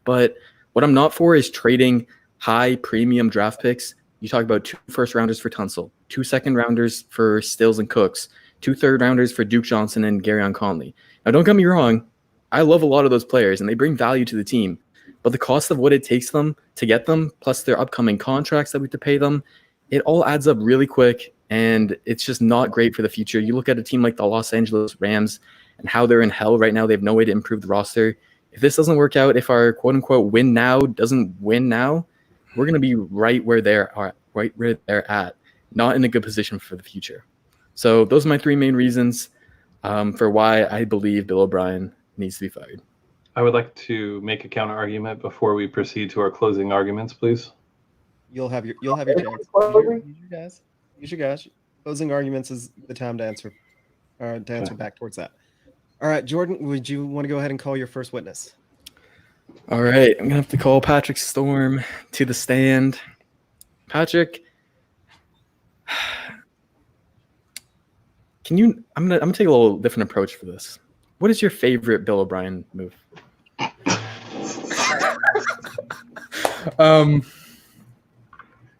S4: But what I'm not for is trading high premium draft picks. You talk about 2 first-rounders for Tunsil, 2 second-rounders for Stills and Cooks, 2 third-rounders for Duke Johnson and Garyon Conley. Now, don't get me wrong. I love a lot of those players, and they bring value to the team. But the cost of what it takes them to get them, plus their upcoming contracts that we have to pay them, it all adds up really quick, and it's just not great for the future. You look at a team like the Los Angeles Rams and how they're in hell right now. They have no way to improve the roster. If this doesn't work out, if our quote-unquote win now doesn't win now, we're going to be right where they're at, not in a good position for the future. So those are my 3 main reasons for why I believe Bill O'Brien needs to be fired.
S1: I would like to make a counter argument before we proceed to our closing arguments, please.
S2: You'll have your chance. Use your guys. Closing arguments is the time to answer back towards that. All right, Jordan, would you want to go ahead and call your first witness?
S4: All right, I'm gonna have to call Patrick Storm to the stand. Patrick, I'm gonna take a little different approach for this. What is your favorite Bill O'Brien move?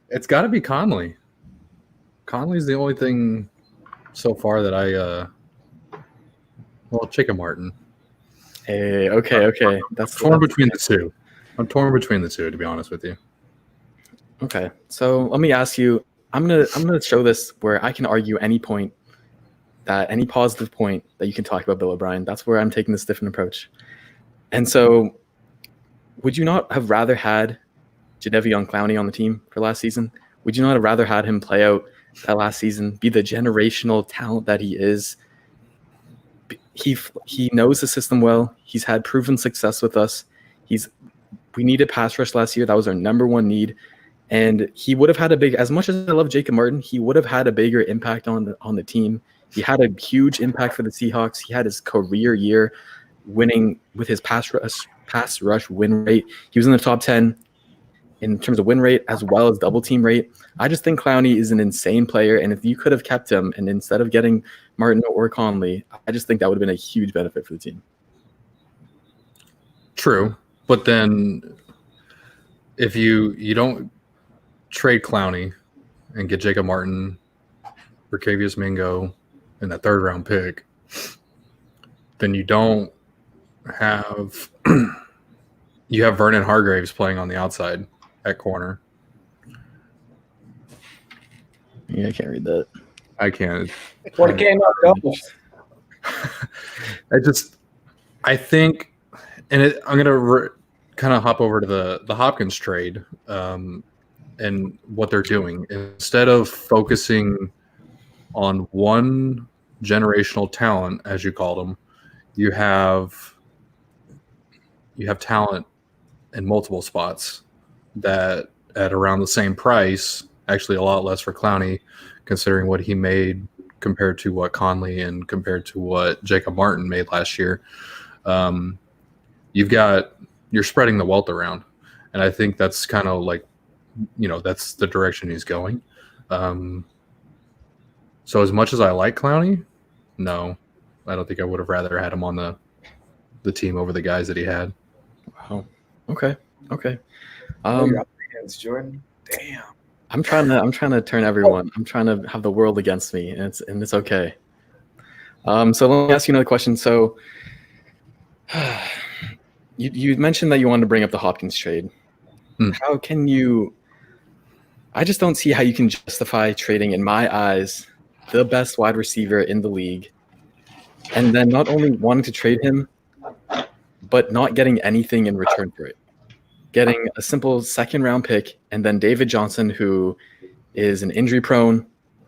S3: It's got to be Conley. Conley's the only thing so far that Chicken Martin.
S4: Hey, okay.
S3: That's torn between the two. I'm torn between the two, to be honest with you.
S4: Okay, so let me ask you. I'm gonna show this where I can argue any positive point that you can talk about Bill O'Brien. That's where I'm taking this different approach. And so, would you not have rather had Jadeveon Clowney on the team for last season? Would you not have rather had him play out that last season, be the generational talent that he is? He knows the system well. He's had proven success with us. We needed pass rush last year. That was our number one need. And he would have had as much as I love Jacob Martin, he would have had a bigger impact on the team. He had a huge impact for the Seahawks. He had his career year winning with his pass pass rush win rate. He was in the top 10 in terms of win rate as well as double team rate. I just think Clowney is an insane player, and if you could have kept him and instead of getting Martin or Conley, I just think that would have been a huge benefit for the team.
S3: True, but then if you don't trade Clowney and get Jacob Martin, Berkevius Mingo, and that third round pick, then you don't have you have Vernon Hargraves playing on the outside at corner.
S4: Yeah, I can't read that.
S3: I can't.
S5: What a game of
S3: I think, and I'm gonna kind of hop over to the Hopkins trade and what they're doing. Instead of focusing on one generational talent, as you called them, you have talent in multiple spots that at around the same price, actually a lot less for Clowney, considering what he made compared to what Conley and compared to what Jacob Martin made last year. You're spreading the wealth around, and I think that's kind of like, that's the direction he's going. So as much as I like Clowney, no, I don't think I would have rather had him on the team over the guys that he had.
S4: Wow. Okay.
S5: Jordan. Damn.
S4: I'm trying to turn everyone. I'm trying to have the world against me, and it's okay. So let me ask you another question. So you mentioned that you wanted to bring up the Hopkins trade. How can you? I just don't see how you can justify trading, in my eyes, the best wide receiver in the league, and then not only wanting to trade him, but not getting anything in return for it. Getting a simple second-round pick, and then David Johnson, who is an injury-prone,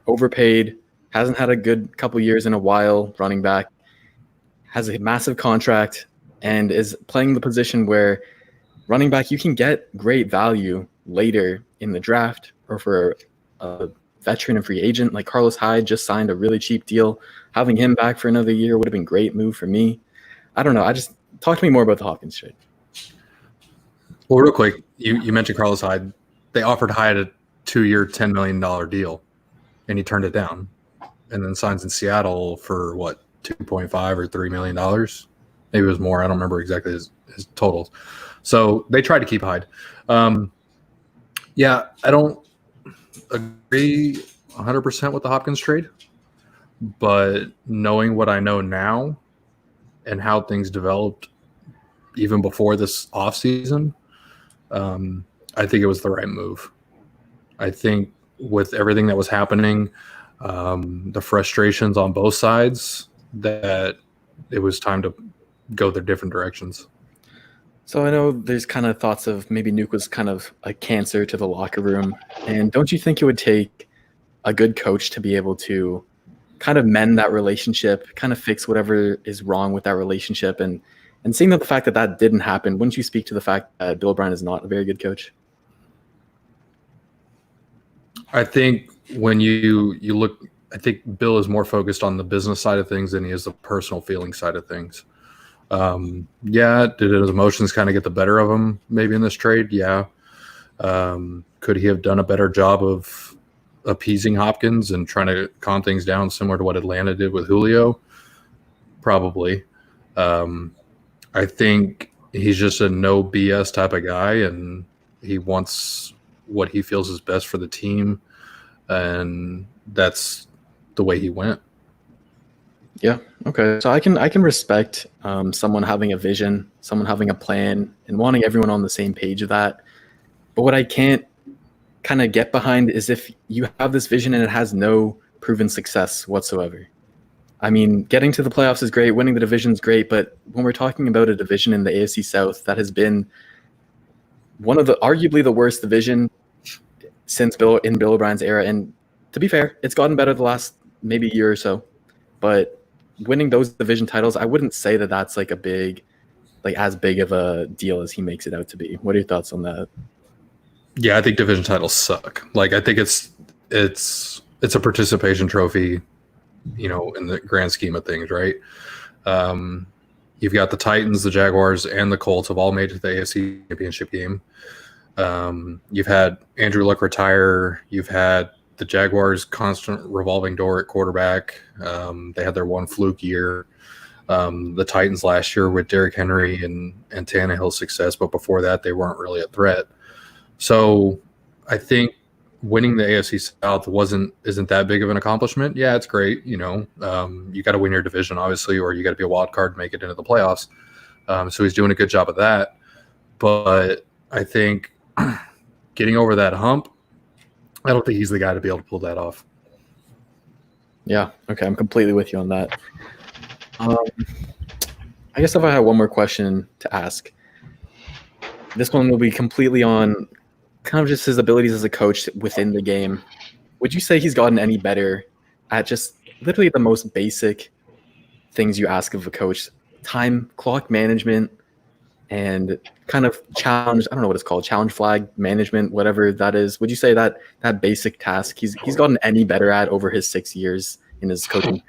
S4: overpaid, hasn't had a good couple years in a while, running back, has a massive contract, and is playing the position where running back, you can get great value later in the draft or for a veteran and free agent. Like Carlos Hyde just signed a really cheap deal. Having him back for another year would have been a great move for me. I don't know. Talk to me more about the Hopkins trade.
S3: Well, real quick, you mentioned Carlos Hyde. They offered Hyde a 2-year, $10 million deal, and he turned it down, and then signs in Seattle for what, $2.5 or $3 million? Maybe it was more. I don't remember exactly his totals. So they tried to keep Hyde. Yeah, I don't agree 100% with the Hopkins trade, but knowing what I know now and how things developed even before this offseason, I think it was the right move. I think with everything that was happening, the frustrations on both sides, that it was time to go their different directions.
S4: So I know there's kind of thoughts of maybe Nuke was kind of a cancer to the locker room. And don't you think it would take a good coach to be able to kind of mend that relationship, kind of fix whatever is wrong with that relationship? And seeing that the fact that didn't happen, wouldn't you speak to the fact that Bill O'Brien is not a very good coach?
S3: I think when you look, I think Bill is more focused on the business side of things than he is the personal feeling side of things. Yeah, did his emotions kind of get the better of him maybe in this trade? Yeah. Could he have done a better job of appeasing Hopkins and trying to calm things down similar to what Atlanta did with Julio? Probably. I think he's just a no BS type of guy, and he wants what he feels is best for the team, and that's the way he went.
S4: Yeah. Okay. So I can respect someone having a vision, someone having a plan, and wanting everyone on the same page of that. But what I can't kind of get behind is if you have this vision and it has no proven success whatsoever. I mean, getting to the playoffs is great, winning the division is great, but when we're talking about a division in the AFC South that has been one of the arguably the worst division since Bill O'Brien's era, and to be fair, it's gotten better the last maybe year or so, but winning those division titles, I wouldn't say that that's like as big of a deal as he makes it out to be. What are your thoughts on that?
S3: Yeah, I think division titles suck. Like, I think it's a participation trophy, in the grand scheme of things, right? You've got the Titans, the Jaguars, and the Colts have all made it to the AFC Championship game. You've had Andrew Luck retire. You've had the Jaguars' constant revolving door at quarterback. They had their one fluke year. The Titans last year with Derrick Henry and Tannehill's success, but before that, they weren't really a threat. So I think winning the AFC South isn't that big of an accomplishment. Yeah, it's great. You got to win your division, obviously, or you got to be a wild card and make it into the playoffs. So he's doing a good job of that. But I think getting over that hump, I don't think he's the guy to be able to pull that off.
S4: Yeah. Okay. I'm completely with you on that. I guess if I had one more question to ask, this one will be completely on kind of just his abilities as a coach within the game. Would you say he's gotten any better at just literally the most basic things you ask of a coach? Time, clock management, and kind of challenge, I don't know what it's called, challenge flag management, whatever that is. Would you say that basic task he's gotten any better at over his 6 years in his coaching?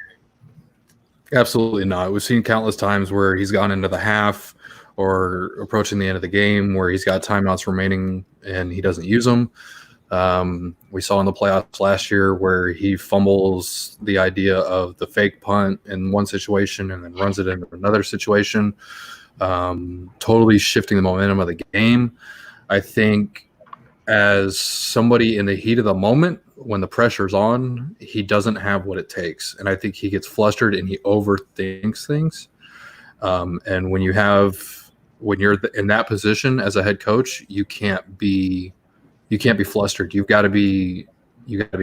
S3: Absolutely not. We've seen countless times where he's gone into the half or approaching the end of the game where he's got timeouts remaining and he doesn't use them. We saw in the playoffs last year where he fumbles the idea of the fake punt in one situation and then runs it in another situation, totally shifting the momentum of the game. I think as somebody in the heat of the moment, when the pressure's on, he doesn't have what it takes. And I think he gets flustered and he overthinks things. And when you're in that position as a head coach, you can't be flustered. You got to be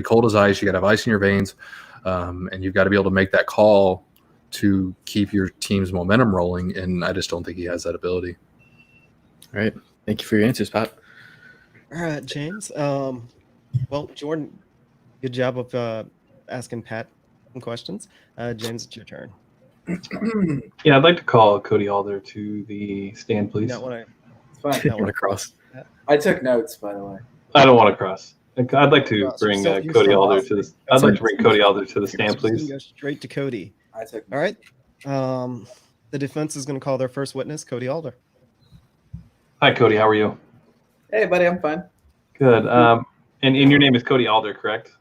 S3: cold as ice. You got to have ice in your veins. And you've got to be able to make that call to keep your team's momentum rolling. And I just don't think he has that ability.
S4: All right. Thank you for your answers, Pat.
S2: All right, James. Well, Jordan, good job of asking Pat some questions. James, it's your turn.
S1: Yeah, I'd like to call Cody Alder to the stand, please.
S2: Not want
S5: It's fine.
S4: I want to cross.
S5: I took notes, by the way.
S1: I don't want to cross. I'd like to bring
S2: yourself
S1: Cody
S2: off.
S1: Alder to the. I'd like to bring Cody Alder to the stand, please.
S2: Go straight to Cody.
S5: I took
S2: All right. The defense is going to call their first witness, Cody Alder.
S1: Hi, Cody. How are you?
S5: Hey, buddy, I'm fine.
S1: Good. And your name is Cody Alder, correct?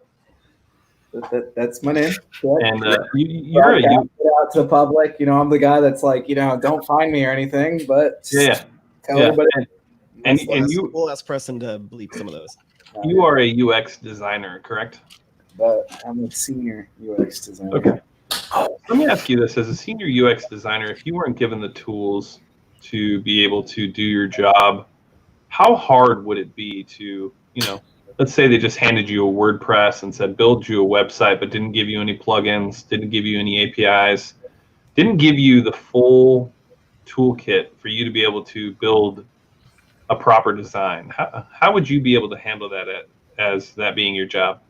S5: That's my name. Correct.
S1: And you're
S5: Put out to the public. I'm the guy that's like, don't find me or anything, but
S1: yeah.
S5: tell
S1: Yeah.
S5: everybody.
S1: And you
S2: We'll ask Preston to bleep some of those.
S1: you are a UX designer, correct?
S5: But I'm a senior UX designer.
S1: Okay. Let me ask you this: as a senior UX designer, if you weren't given the tools to be able to do your job, how hard would it be to, let's say they just handed you a WordPress and said, build you a website, but didn't give you any plugins, didn't give you any APIs, didn't give you the full toolkit for you to be able to build a proper design. How would you be able to handle that as that being your job?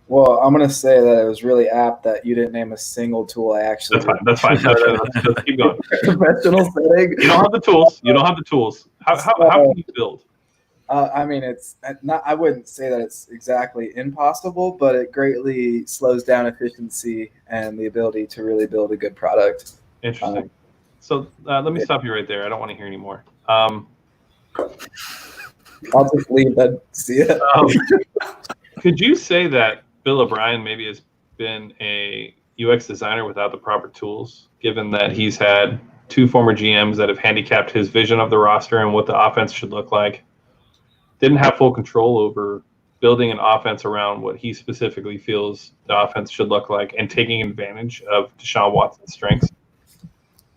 S5: Well, I'm going to say that it was really apt that you didn't name a single tool I actually
S1: That's fine. Let's keep going.
S5: professional setting.
S1: You don't have the tools. How can you build?
S5: I mean, it's not. I wouldn't say that it's exactly impossible, but it greatly slows down efficiency and the ability to really build a good product.
S1: Interesting. So let me stop you right there. I don't want to hear any more.
S5: I'll just leave that. See it.
S1: Could you say that Bill O'Brien maybe has been a UX designer without the proper tools, given that he's had two former GMs that have handicapped his vision of the roster and what the offense should look like? Didn't have full control over building an offense around what he specifically feels the offense should look like and taking advantage of Deshaun Watson's strengths?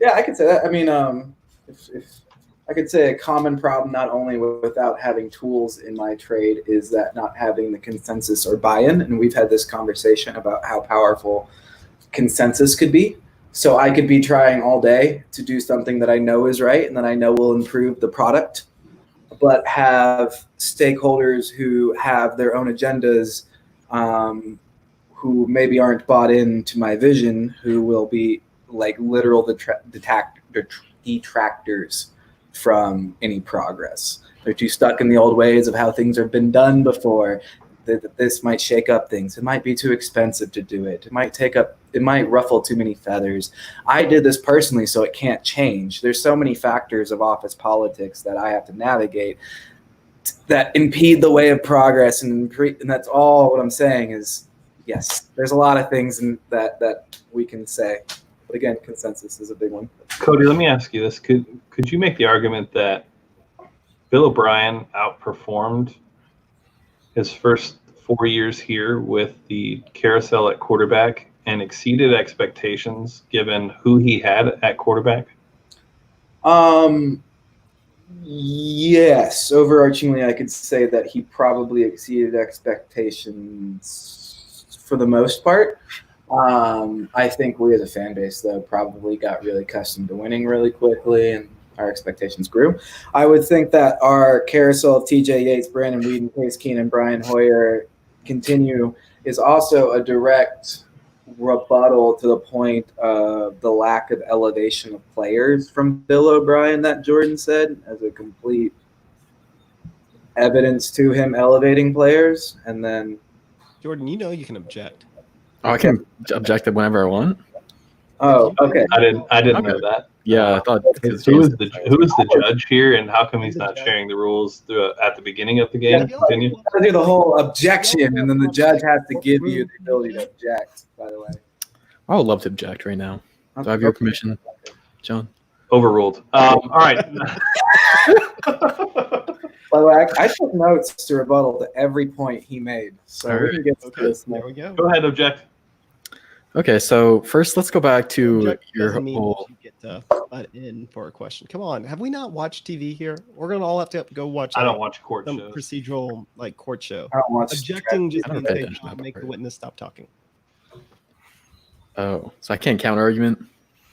S5: Yeah, I could say that. I mean, if I could say a common problem, not only without having tools in my trade, is that not having the consensus or buy-in. And we've had this conversation about how powerful consensus could be. So I could be trying all day to do something that I know is right and that I know will improve the product, but have stakeholders who have their own agendas, who maybe aren't bought into my vision, who will be like literal detractors from any progress. They're too stuck in the old ways of how things have been done before. that this might shake up things. It might be too expensive to do it. It might ruffle too many feathers. I did this personally, so it can't change. There's so many factors of office politics that I have to navigate that impede the way of progress, and that's all what I'm saying is, yes, there's a lot of things that we can say. But again, consensus is a big one.
S1: Cody, let me ask you this. Could you make the argument that Bill O'Brien outperformed his first 4 years here with the carousel at quarterback and exceeded expectations given who he had at quarterback?
S5: Yes. Overarchingly, I could say that he probably exceeded expectations for the most part. I think we as a fan base, though, probably got really accustomed to winning really quickly, and our expectations grew. I would think that our carousel of TJ Yates, Brandon Whedon, Case Keenum, Brian Hoyer continue is also a direct rebuttal to the point of the lack of elevation of players from Bill O'Brien that Jordan said as a complete evidence to him elevating players. And then
S2: Jordan, you can object.
S4: Oh, I can object it whenever I want.
S5: Oh, okay.
S1: I didn't know that.
S4: Yeah, I thought
S1: Who is the judge here, and how come he's not sharing the rules at the beginning of the game? Continue.
S5: You gotta do the whole objection, and then the judge has to give you the ability to object. By the way,
S4: I would love to object right now. Do I have your permission, John?
S1: Overruled. All right.
S5: By the way, I took notes to rebuttal to every point he made, so we can get to this.
S2: There we go.
S1: Go ahead, object.
S4: Okay, so first let's go back to
S2: Object
S4: your
S2: doesn't mean
S4: whole.
S2: that you get to butt in for a question. Come on, have we not watched TV here? We're gonna all have to go watch.
S1: I don't watch court
S2: some
S1: shows.
S2: procedural court show.
S5: I don't watch
S2: Objecting just
S4: I don't
S2: means
S4: pay
S2: they
S4: attention to that
S2: make the
S4: part.
S2: witness stop talking.
S4: Oh, so I can't counter argument.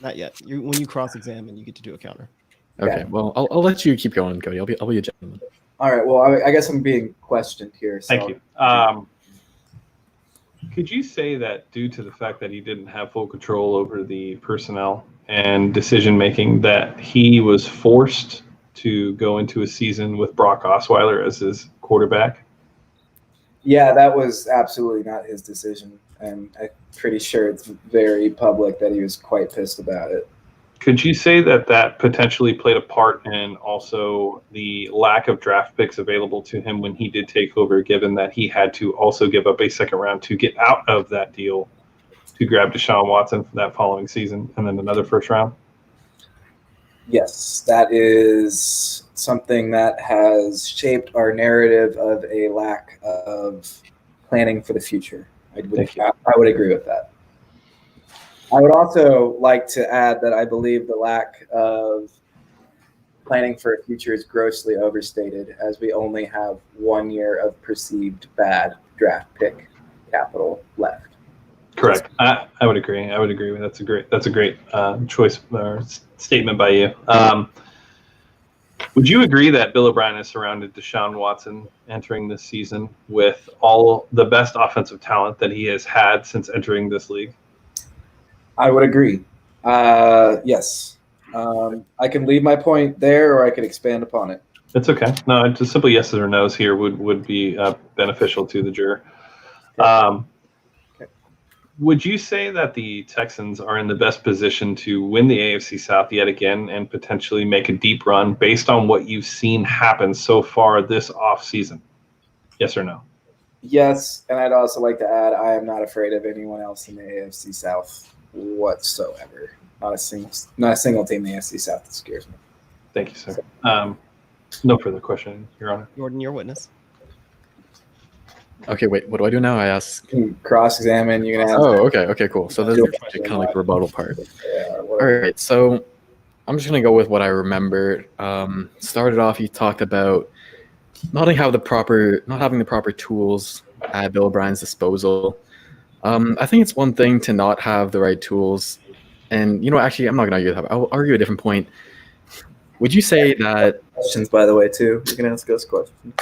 S2: Not yet. When you cross-examine, you get to do a counter.
S4: Okay, well I'll let you keep going, Cody. I'll be a gentleman.
S5: All right. Well, I guess I'm being questioned here. So.
S1: Thank you. Could you say that due to the fact that he didn't have full control over the personnel and decision making, that he was forced to go into a season with Brock Osweiler as his quarterback?
S5: Yeah, that was absolutely not his decision, and I'm pretty sure it's very public that he was quite pissed about it.
S1: Could you say that potentially played a part in also the lack of draft picks available to him when he did take over, given that he had to also give up a second round to get out of that deal to grab Deshaun Watson for that following season and then another first round?
S5: Yes, that is something that has shaped our narrative of a lack of planning for the future. I would agree with that. I would also like to add that I believe the lack of planning for a future is grossly overstated, as we only have 1 year of perceived bad draft pick capital left.
S1: Correct. I would agree. That's a great choice or statement by you. Would you agree that Bill O'Brien has surrounded Deshaun Watson entering this season with all the best offensive talent that he has had since entering this league?
S5: I would agree. Yes. I can leave my point there, or I can expand upon it.
S1: It's okay. No, just simple yeses or nos here would be beneficial to the juror. Would you say that the Texans are in the best position to win the AFC South yet again and potentially make a deep run based on what you've seen happen so far this offseason? Yes or no?
S5: Yes, and I'd also like to add I am not afraid of anyone else in the AFC South whatsoever. Not a single team in the AFC South that scares me.
S1: Thank you, sir. No further question, Your Honor.
S2: Jordan, your witness.
S4: Okay, wait. What do I do now? I ask.
S5: You can cross-examine. You can ask.
S4: Oh, okay, cool. So this is kind of like the rebuttal part. All right, so I'm just gonna go with what I remember. Started off, you talked about not having the proper tools at Bill O'Brien's disposal. I think it's one thing to not have the right tools, and actually, I'm not gonna argue that. I'll argue a different point. Would you say that
S5: questions, by the way, too? You can ask us questions.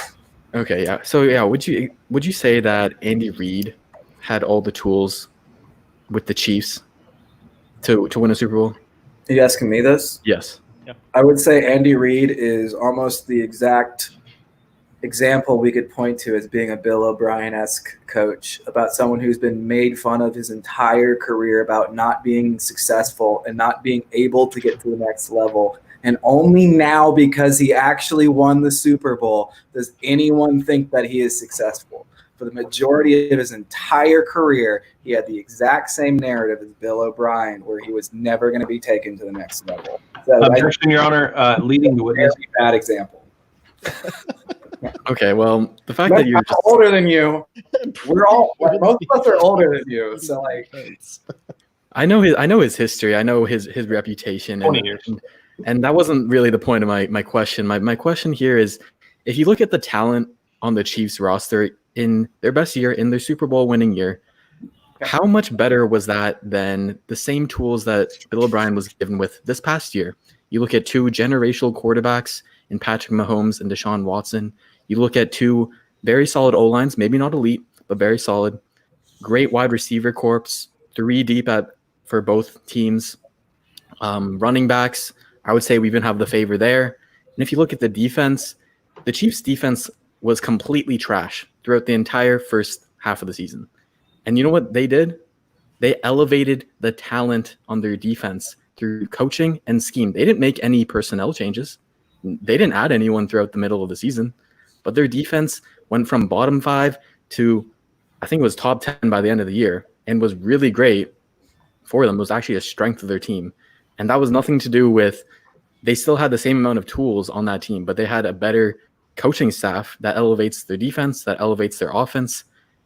S4: Okay, yeah. So yeah, would you say that Andy Reid had all the tools with the Chiefs to win a Super Bowl?
S5: Are you asking me this?
S4: Yes.
S5: I would say Andy Reid is almost the exact example we could point to as being a Bill O'Brien-esque coach, about someone who's been made fun of his entire career about not being successful and not being able to get to the next level. And only now, because he actually won the Super Bowl, does anyone think that he is successful. For the majority of his entire career, he had the exact same narrative as Bill O'Brien, where he was never going to be taken to the next level. So
S1: Objection, Your Honor. Leading the witness.
S5: Very bad example.
S4: Okay, well, the fact that you're just
S5: older than you, we're all most of us are older than you. So like,
S4: I know his history. I know his reputation.
S1: 20 years.
S4: And that wasn't really the point of my question. My question here is, if you look at the talent on the Chiefs roster in their best year, in their Super Bowl winning year, how much better was that than the same tools that Bill O'Brien was given with this past year? You look at two generational quarterbacks in Patrick Mahomes and Deshaun Watson. You look at two very solid O-lines, maybe not elite, but very solid. Great wide receiver corps, 3 deep for both teams. Running backs, I would say we even have the favor there. And if you look at the defense, the Chiefs' defense was completely trash throughout the entire first half of the season. And you know what they did? They elevated the talent on their defense through coaching and scheme. They didn't make any personnel changes. They didn't add anyone throughout the middle of the season. But their defense went from bottom 5 to, I think it was top 10 by the end of the year, and was really great for them. It was actually a strength of their team. And that was nothing to do with, they still had the same amount of tools on that team, but they had a better coaching staff that elevates their defense, that elevates their offense.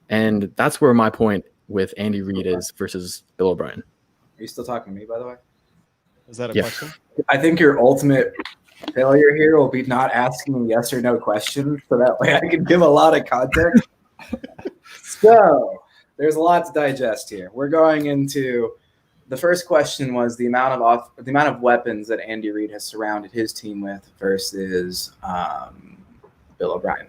S4: And that's where my point with Andy Reid is versus Bill O'Brien.
S5: Are you still talking to me, by the way?
S2: Is that a
S4: Yeah.
S2: question?
S5: I think your ultimate failure here will be not asking a yes or no question, so that way I can give a lot of context. So there's a lot to digest here. We're going into the first question was the amount of weapons that Andy Reid has surrounded his team with versus Bill O'Brien.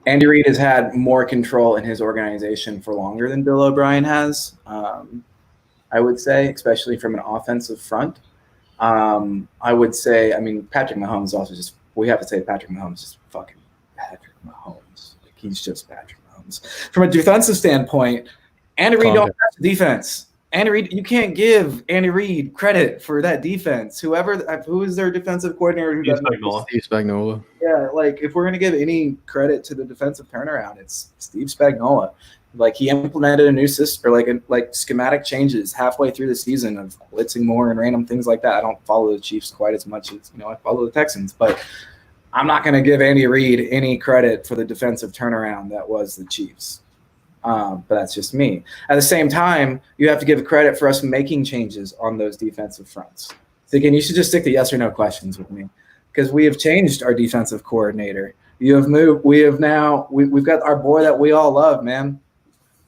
S5: Andy Reid has had more control in his organization for longer than Bill O'Brien has, I would say, especially from an offensive front. I would say, I mean, Patrick Mahomes also just, we have to say Patrick Mahomes is fucking Patrick Mahomes. Like, he's just Patrick Mahomes. From a defensive standpoint, Andy Reid don't have the defense. Andy Reid, you can't give Andy Reid credit for that defense. Who is their defensive coordinator?
S4: Steve Spagnuolo.
S5: Yeah, like if we're gonna give any credit to the defensive turnaround, it's Steve Spagnuolo. Like he implemented a new system, or like schematic changes halfway through the season of blitzing more and random things like that. I don't follow the Chiefs quite as much as I follow the Texans, but I'm not gonna give Andy Reid any credit for the defensive turnaround that was the Chiefs. But that's just me. At the same time, you have to give credit for us making changes on those defensive fronts. So again, you should just stick to yes or no questions with me, because we have changed our defensive coordinator. You have moved. We've got our boy that we all love, man.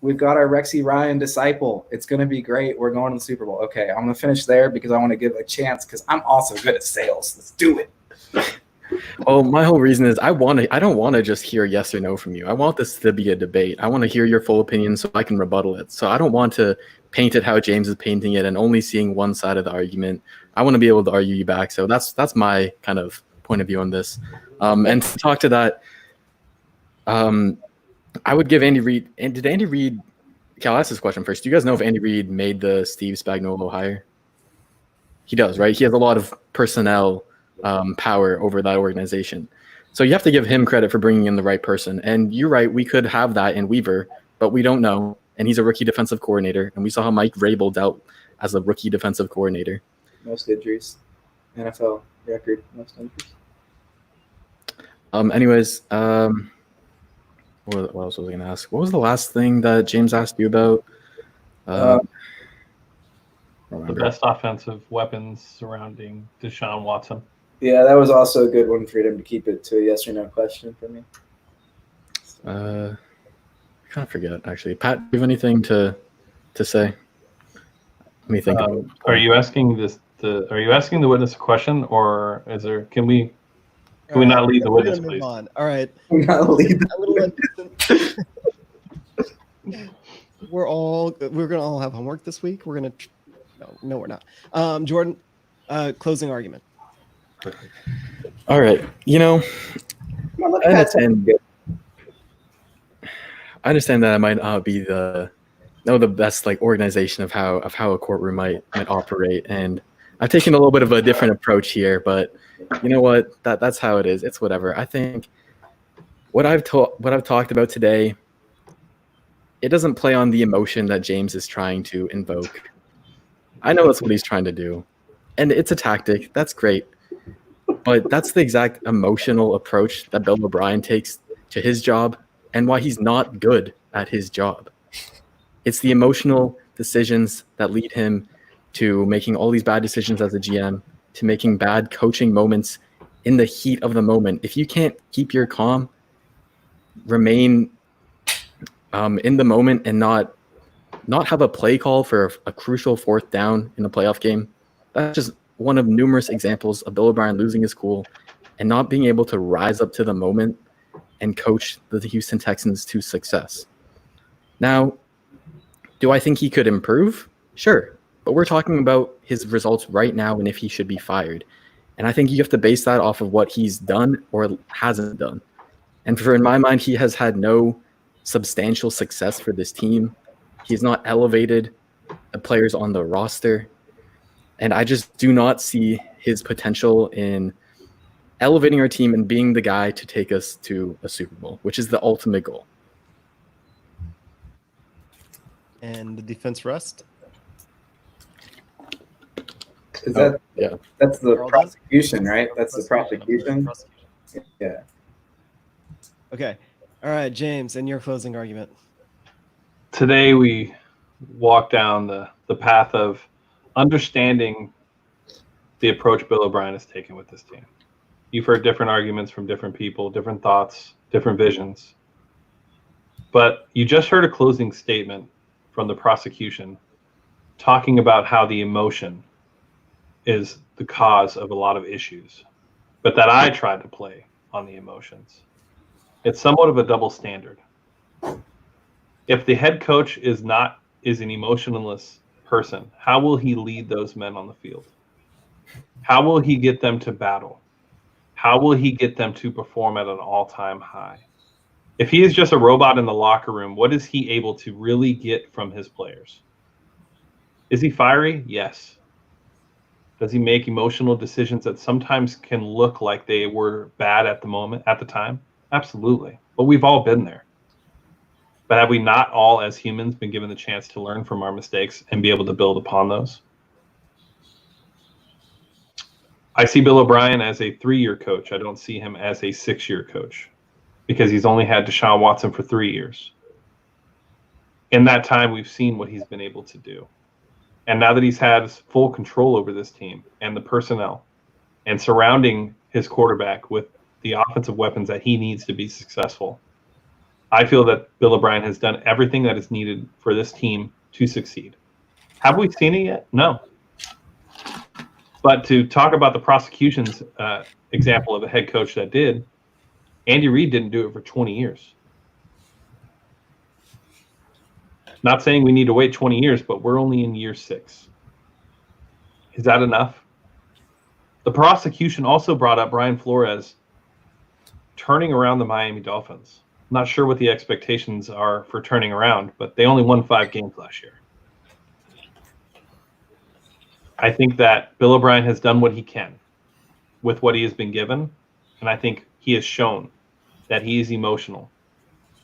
S5: We've got our Rexy Ryan disciple. It's going to be great. We're going to the Super Bowl. Okay, I'm going to finish there because I want to give a chance, because I'm also good at sales. Let's do it.
S4: Well, my whole reason is I don't want to just hear yes or no from you. I want this to be a debate. I want to hear your full opinion so I can rebuttal it. So I don't want to paint it how James is painting it and only seeing one side of the argument. I want to be able to argue you back. So that's my kind of point of view on this. And to talk to that, I would give Andy Reid. And did Andy Reid? Okay, I'll ask this question first. Do you guys know if Andy Reid made the Steve Spagnuolo hire? He does, right? He has a lot of personnel power over that organization. So you have to give him credit for bringing in the right person. And you're right, we could have that in Weaver, but we don't know. And he's a rookie defensive coordinator. And we saw how Mike Vrabel dealt as a rookie defensive coordinator.
S5: Most injuries. NFL record, most injuries.
S4: Anyways, what else was I going to ask? What was the last thing that James asked you about?
S1: The best offensive weapons surrounding Deshaun Watson.
S5: Yeah, that was also a good one for him to keep it to a yes or no question for me.
S4: I kind of forget, actually. Pat, do you have anything to say? Let me think.
S1: Are you asking Are you asking the witness a question, or is there? Can we not lead the witness, please?
S2: On. All right.
S5: Not lead
S2: We're gonna all have homework this week. We're gonna. No, we're not. Jordan, closing argument.
S4: All right.
S5: Come on, let
S4: I
S5: Pat
S4: understand. I understand that I might not be the best like organization of how a courtroom might operate, and I've taken a little bit of a different approach here. But you know what? That's how it is. It's whatever. I think what I've talked about today, it doesn't play on the emotion that James is trying to invoke. I know that's what he's trying to do, and it's a tactic. That's great, but that's the exact emotional approach that Bill O'Brien takes to his job, and why he's not good at his job. It's the emotional decisions that lead him to making all these bad decisions as a GM, to making bad coaching moments in the heat of the moment. If you can't keep your calm, remain in the moment, and not have a play call for a crucial fourth down in a playoff game, that's just one of numerous examples of Bill O'Brien losing his cool and not being able to rise up to the moment and coach the Houston Texans to success. Now, do I think he could improve? Sure. But we're talking about his results right now and if he should be fired. And I think you have to base that off of what he's done or hasn't done. And in my mind, he has had no substantial success for this team. He's not elevated the players on the roster. And I just do not see his potential in elevating our team and being the guy to take us to a Super Bowl, which is the ultimate goal.
S2: And the defense rest?
S5: Is that
S4: yeah?
S5: That's the
S2: Carl does?
S5: prosecution, right? That's the prosecution. Yeah.
S2: Okay. All right, James, and your closing argument.
S1: Today we walk down the path of understanding the approach Bill O'Brien has taken with this team. You've heard different arguments from different people, different thoughts, different visions. But you just heard a closing statement from the prosecution talking about how the emotion is the cause of a lot of issues, but that I tried to play on the emotions. It's somewhat of a double standard. If the head coach is an emotionless person, how will he lead those men on the field? How will he get them to battle? How will he get them to perform at an all-time high? If he is just a robot in the locker room, what is he able to really get from his players? Is he fiery? Yes. Does he make emotional decisions that sometimes can look like they were bad at the time? Absolutely. But we've all been there. But have we not all, as humans, been given the chance to learn from our mistakes and be able to build upon those? I see Bill O'Brien as a 3-year coach. I don't see him as a 6-year coach because he's only had Deshaun Watson for 3 years. In that time, we've seen what he's been able to do. And now that he's had full control over this team and the personnel and surrounding his quarterback with the offensive weapons that he needs to be successful, I feel that Bill O'Brien has done everything that is needed for this team to succeed. Have we seen it yet? No. But to talk about the prosecution's example of a head coach that did, Andy Reid didn't do it for 20 years. Not saying we need to wait 20 years, but we're only in year 6. Is that enough? The prosecution also brought up Brian Flores turning around the Miami Dolphins. I'm not sure what the expectations are for turning around, but they only won 5 games last year. I think that Bill O'Brien has done what he can with what he has been given, and I think he has shown that he is emotional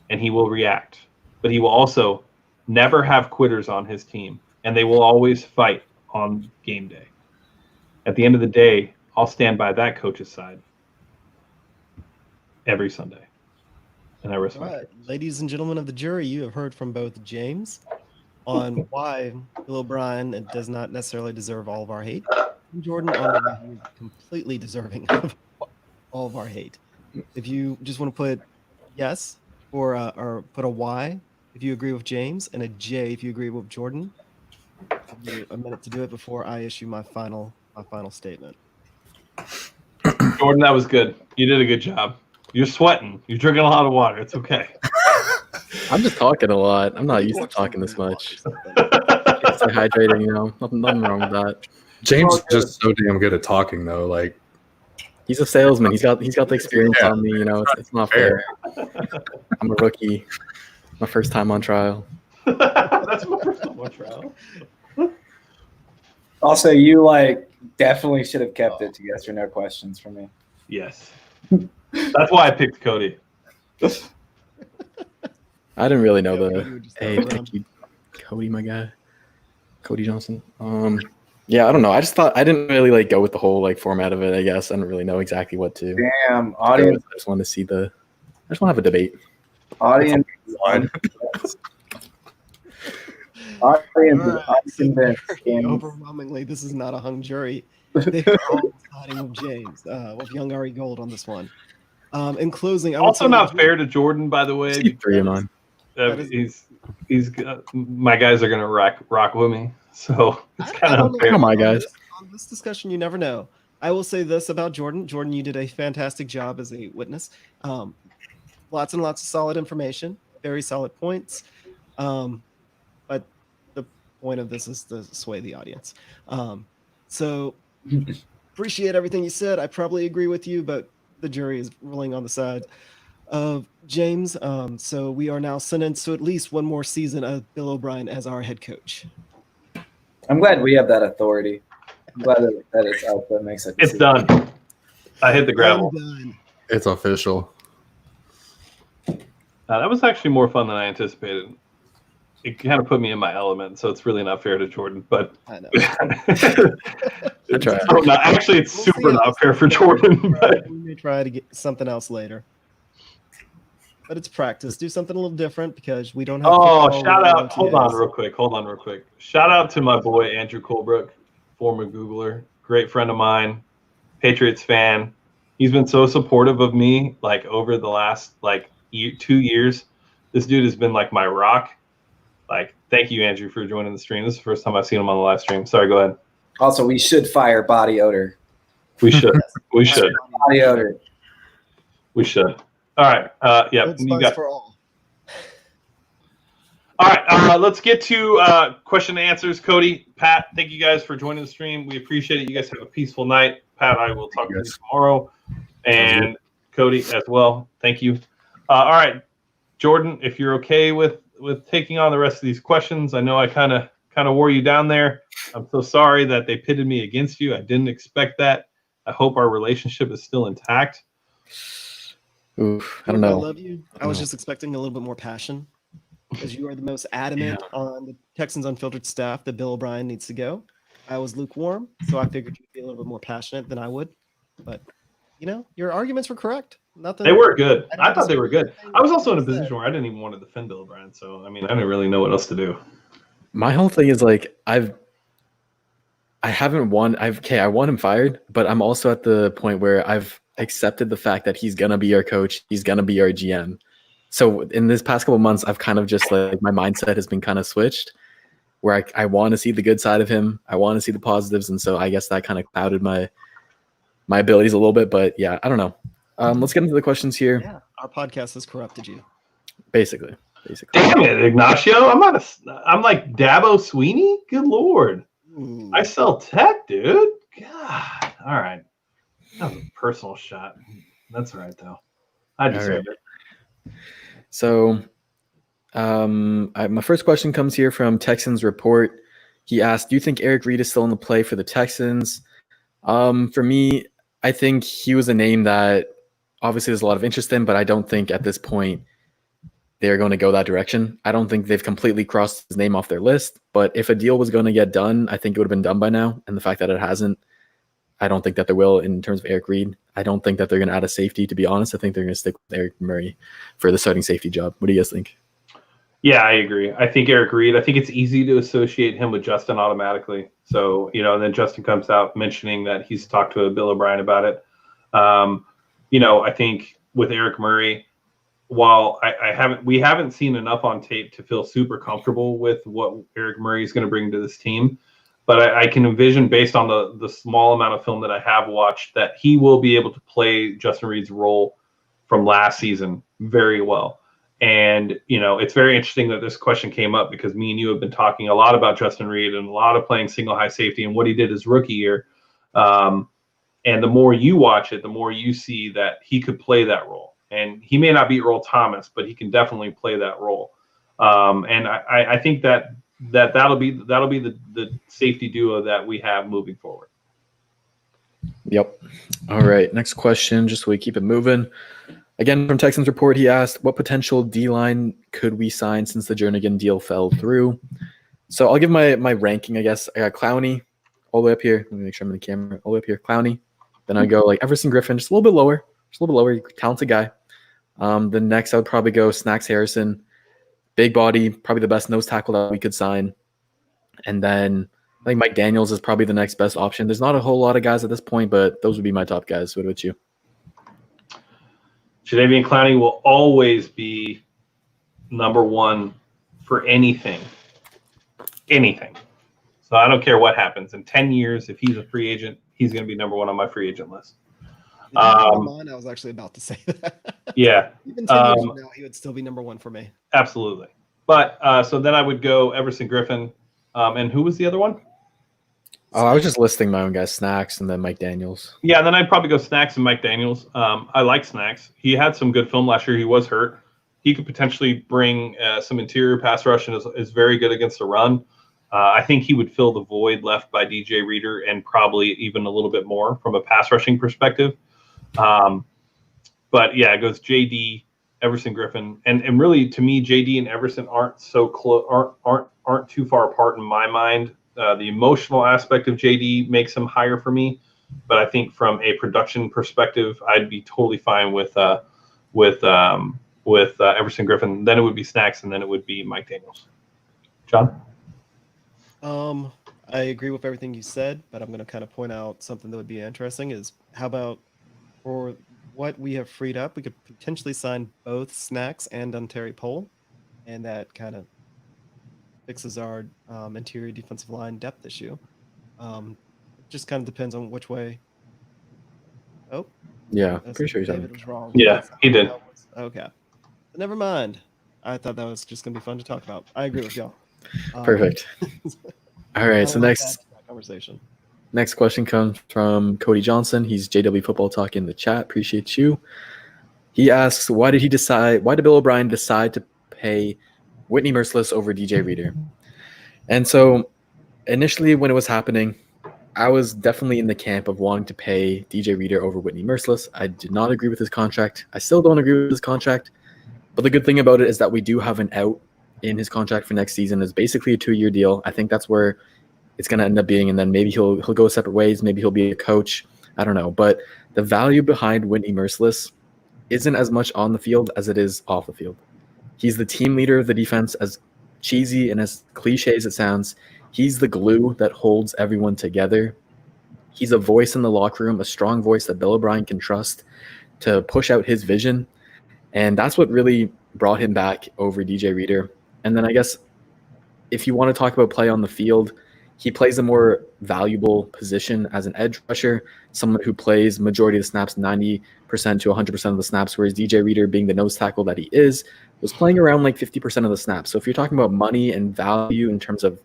S1: and he will react, but he will also never have quitters on his team, and they will always fight on game day. At the end of the day, I'll stand by that coach's side every Sunday. And I respect it.
S2: Ladies and gentlemen of the jury, you have heard from both James on why Bill O'Brien does not necessarily deserve all of our hate, and Jordan on why he is completely deserving of all of our hate. If you just want to put yes or put a Y if you agree with James, and a J if you agree with Jordan, I'll give you a minute to do it before I issue my final statement.
S1: Jordan, that was good. You did a good job. You're sweating. You're drinking a lot of water. It's okay.
S4: I'm just talking a lot. I'm not used to talking this much. Stay hydrating, nothing wrong with that.
S3: James is just so damn good at talking, though. Like,
S4: He's a salesman. He's got the experience on me. You know, it's not fair. I'm a rookie. My first time on trial.
S1: That's my first time on trial.
S5: Also, you definitely should have kept it to yes or no questions for me.
S1: Yes. That's why I picked Cody.
S4: I didn't really know hey, thank you, Cody, my guy. Cody Johnson. Yeah, I don't know. I just thought I didn't really go with the whole format of it, I guess. I don't really know exactly what to.
S5: Damn, audience.
S4: I just want to see I just want to have a debate.
S5: Audience.
S2: Overwhelmingly, this is not a hung jury. They are all siding with James, with YoungAirGold on this one. In closing, I would
S1: also not fair to Jordan, by the way.
S4: Three of mine.
S1: He's my guys are gonna rock with me, so it's kind of unfair.
S4: Come on, guys.
S2: On this discussion, you never know. I will say this about Jordan. Jordan, you did a fantastic job as a witness. Lots and lots of solid information, very solid points. But the point of this is to sway the audience. So appreciate everything you said. I probably agree with you, but the jury is ruling on the side of James. So we are now sentenced to at least one more season of Bill O'Brien as our head coach.
S5: I'm glad we have that authority. I'm glad that it's out there. Makes it.
S1: It's done. I hit the gravel.
S3: It's official.
S1: That was actually more fun than I anticipated. It kind of put me in my element, so it's really not fair to Jordan. But
S2: I know.
S1: Actually, it's super not fair for Jordan. But
S2: we may try to get something else later. But it's practice. Do something a little different because we don't have.
S1: Shout out! Hold on, real quick. Shout out to my boy Andrew Colebrook, former Googler, great friend of mine, Patriots fan. He's been so supportive of me, over the last 2 years. This dude has been my rock. Thank you, Andrew, for joining the stream. This is the first time I've seen him on the live stream. Sorry, go ahead.
S5: Also, we should fire body odor.
S1: We should.
S5: Body odor.
S1: We should. All right. Yeah. You got.
S2: For all.
S1: All right. Let's get to question and answers. Cody, Pat, thank you guys for joining the stream. We appreciate it. You guys have a peaceful night. Pat, I will talk to you tomorrow, and Cody as well. Thank you. All right, Jordan, if you're okay with taking on the rest of these questions, I know I kind of wore you down there. I'm so sorry that they pitted me against you. I didn't expect that. I hope our relationship is still intact.
S4: Oof, I don't know.
S2: I love you. I was just expecting a little bit more passion because you are the most adamant on the Texans Unfiltered staff that Bill O'Brien needs to go. I was lukewarm, so I figured you'd be a little bit more passionate than I would. But, your arguments were correct.
S1: They were good. I thought they were good. I was also in a position where I didn't even want to defend Bill O'Brien. So, I didn't really know what else to do.
S4: My whole thing is I haven't won. I want him fired, but I'm also at the point where I've accepted the fact that he's going to be our coach. He's going to be our GM. So in this past couple of months, I've kind of just my mindset has been kind of switched where I want to see the good side of him. I want to see the positives. And so I guess that kind of clouded my abilities a little bit, but yeah, I don't know. Let's get into the questions here.
S2: Yeah, our podcast has corrupted you.
S4: Basically.
S1: Damn it, Ignacio. I'm like Dabo Sweeney. Good Lord. Ooh. I sell tech, dude. God. All right. That was a personal shot. That's all right, though. I deserve it.
S4: So my first question comes here from Texans Report. He asked, do you think Eric Reid is still in the play for the Texans? For me, I think he was a name that obviously there's a lot of interest in, but I don't think at this point they're going to go that direction. I don't think they've completely crossed his name off their list, but if a deal was going to get done, I think it would have been done by now. And the fact that it hasn't, I don't think that there will in terms of Eric Reid. I don't think that they're going to add a safety, to be honest. I think they're going to stick with Eric Murray for the starting safety job. What do you guys think?
S1: Yeah, I agree. I think Eric Reid, I think it's easy to associate him with Justin automatically. So, and then Justin comes out mentioning that he's talked to Bill O'Brien about it. I think with Eric Murray, while we haven't seen enough on tape to feel super comfortable with what Eric Murray is going to bring to this team, but I can envision, based on the small amount of film that I have watched, that he will be able to play Justin Reid's role from last season very well. And, it's very interesting that this question came up because me and you have been talking a lot about Justin Reid and a lot of playing single high safety and what he did his rookie year. And the more you watch it, the more you see that he could play that role. And he may not be Earl Thomas, but he can definitely play that role. And I think that'll be the safety duo that we have moving forward.
S4: Yep. All right. Next question, just so we keep it moving. Again, from Texans Report, he asked, what potential D-line could we sign since the Jernigan deal fell through? So I'll give my ranking, I guess. I got Clowney all the way up here. Let me make sure I'm in the camera. All the way up here, Clowney. Then I go like Everson Griffin, just a little bit lower. Talented guy. Then next I would probably go Snacks Harrison. Big body, probably the best nose tackle that we could sign. And then I think Mike Daniels is probably the next best option. There's not a whole lot of guys at this point, but those would be my top guys. What about you?
S1: Jadeveon Clowney will always be number one for anything. So I don't care what happens. In 10 years, if he's a free agent, he's going to be number one on my free agent list.
S2: I was actually about to say that.
S1: Yeah.
S2: Even 10 years from now, he would still be number one for me.
S1: Absolutely. But so then I would go Everson Griffin. And who was the other one?
S4: Oh, I was just listing my own guys, Snacks, and then Mike Daniels.
S1: Yeah, and then I'd probably go Snacks and Mike Daniels. I like Snacks. He had some good film last year. He was hurt. He could potentially bring some interior pass rush and is very good against the run. I think he would fill the void left by DJ Reader and probably even a little bit more from a pass rushing perspective. But yeah, it goes JD, Everson Griffin, and really to me, JD and Everson aren't so close, aren't too far apart in my mind. The emotional aspect of JD makes him higher for me, but I think from a production perspective, I'd be totally fine with Everson Griffin. Then it would be Snacks, and then it would be Mike Daniels. John?
S2: I agree with everything you said, but I'm going to kind of point out something that would be interesting is how about for what we have freed up, we could potentially sign both Snacks and Terry Pohl, and that kind of fixes our interior defensive line depth issue. It just kind of depends on which way. Oh,
S4: yeah, I'm pretty sure he's
S2: David was wrong.
S1: Yeah, he did.
S2: Okay, but never mind. I thought that was just gonna be fun to talk about. I agree with y'all.
S4: Perfect. All right, so next
S2: conversation.
S4: Next question comes from Cody Johnson. He's JW Football Talk in the chat. Appreciate you. He asks, why did Bill O'Brien decide to pay Whitney Merciless over DJ Reader? And so initially when it was happening, I was definitely in the camp of wanting to pay DJ Reader over Whitney Merciless. I did not agree with his contract. I still don't agree with his contract. But the good thing about it is that we do have an out in his contract for next season. It's basically a 2-year deal. I think that's where it's going to end up being. And then maybe he'll go separate ways. Maybe he'll be a coach. I don't know. But the value behind Whitney Merciless isn't as much on the field as it is off the field. He's the team leader of the defense, as cheesy and as cliche as it sounds. He's the glue that holds everyone together. He's a voice in the locker room, a strong voice that Bill O'Brien can trust to push out his vision. And that's what really brought him back over DJ Reader. And then I guess if you want to talk about play on the field, he plays a more valuable position as an edge rusher, someone who plays majority of the snaps, 90% to 100% of the snaps, whereas DJ Reader, being the nose tackle that he is, was playing around like 50% of the snaps. So if you're talking about money and value in terms of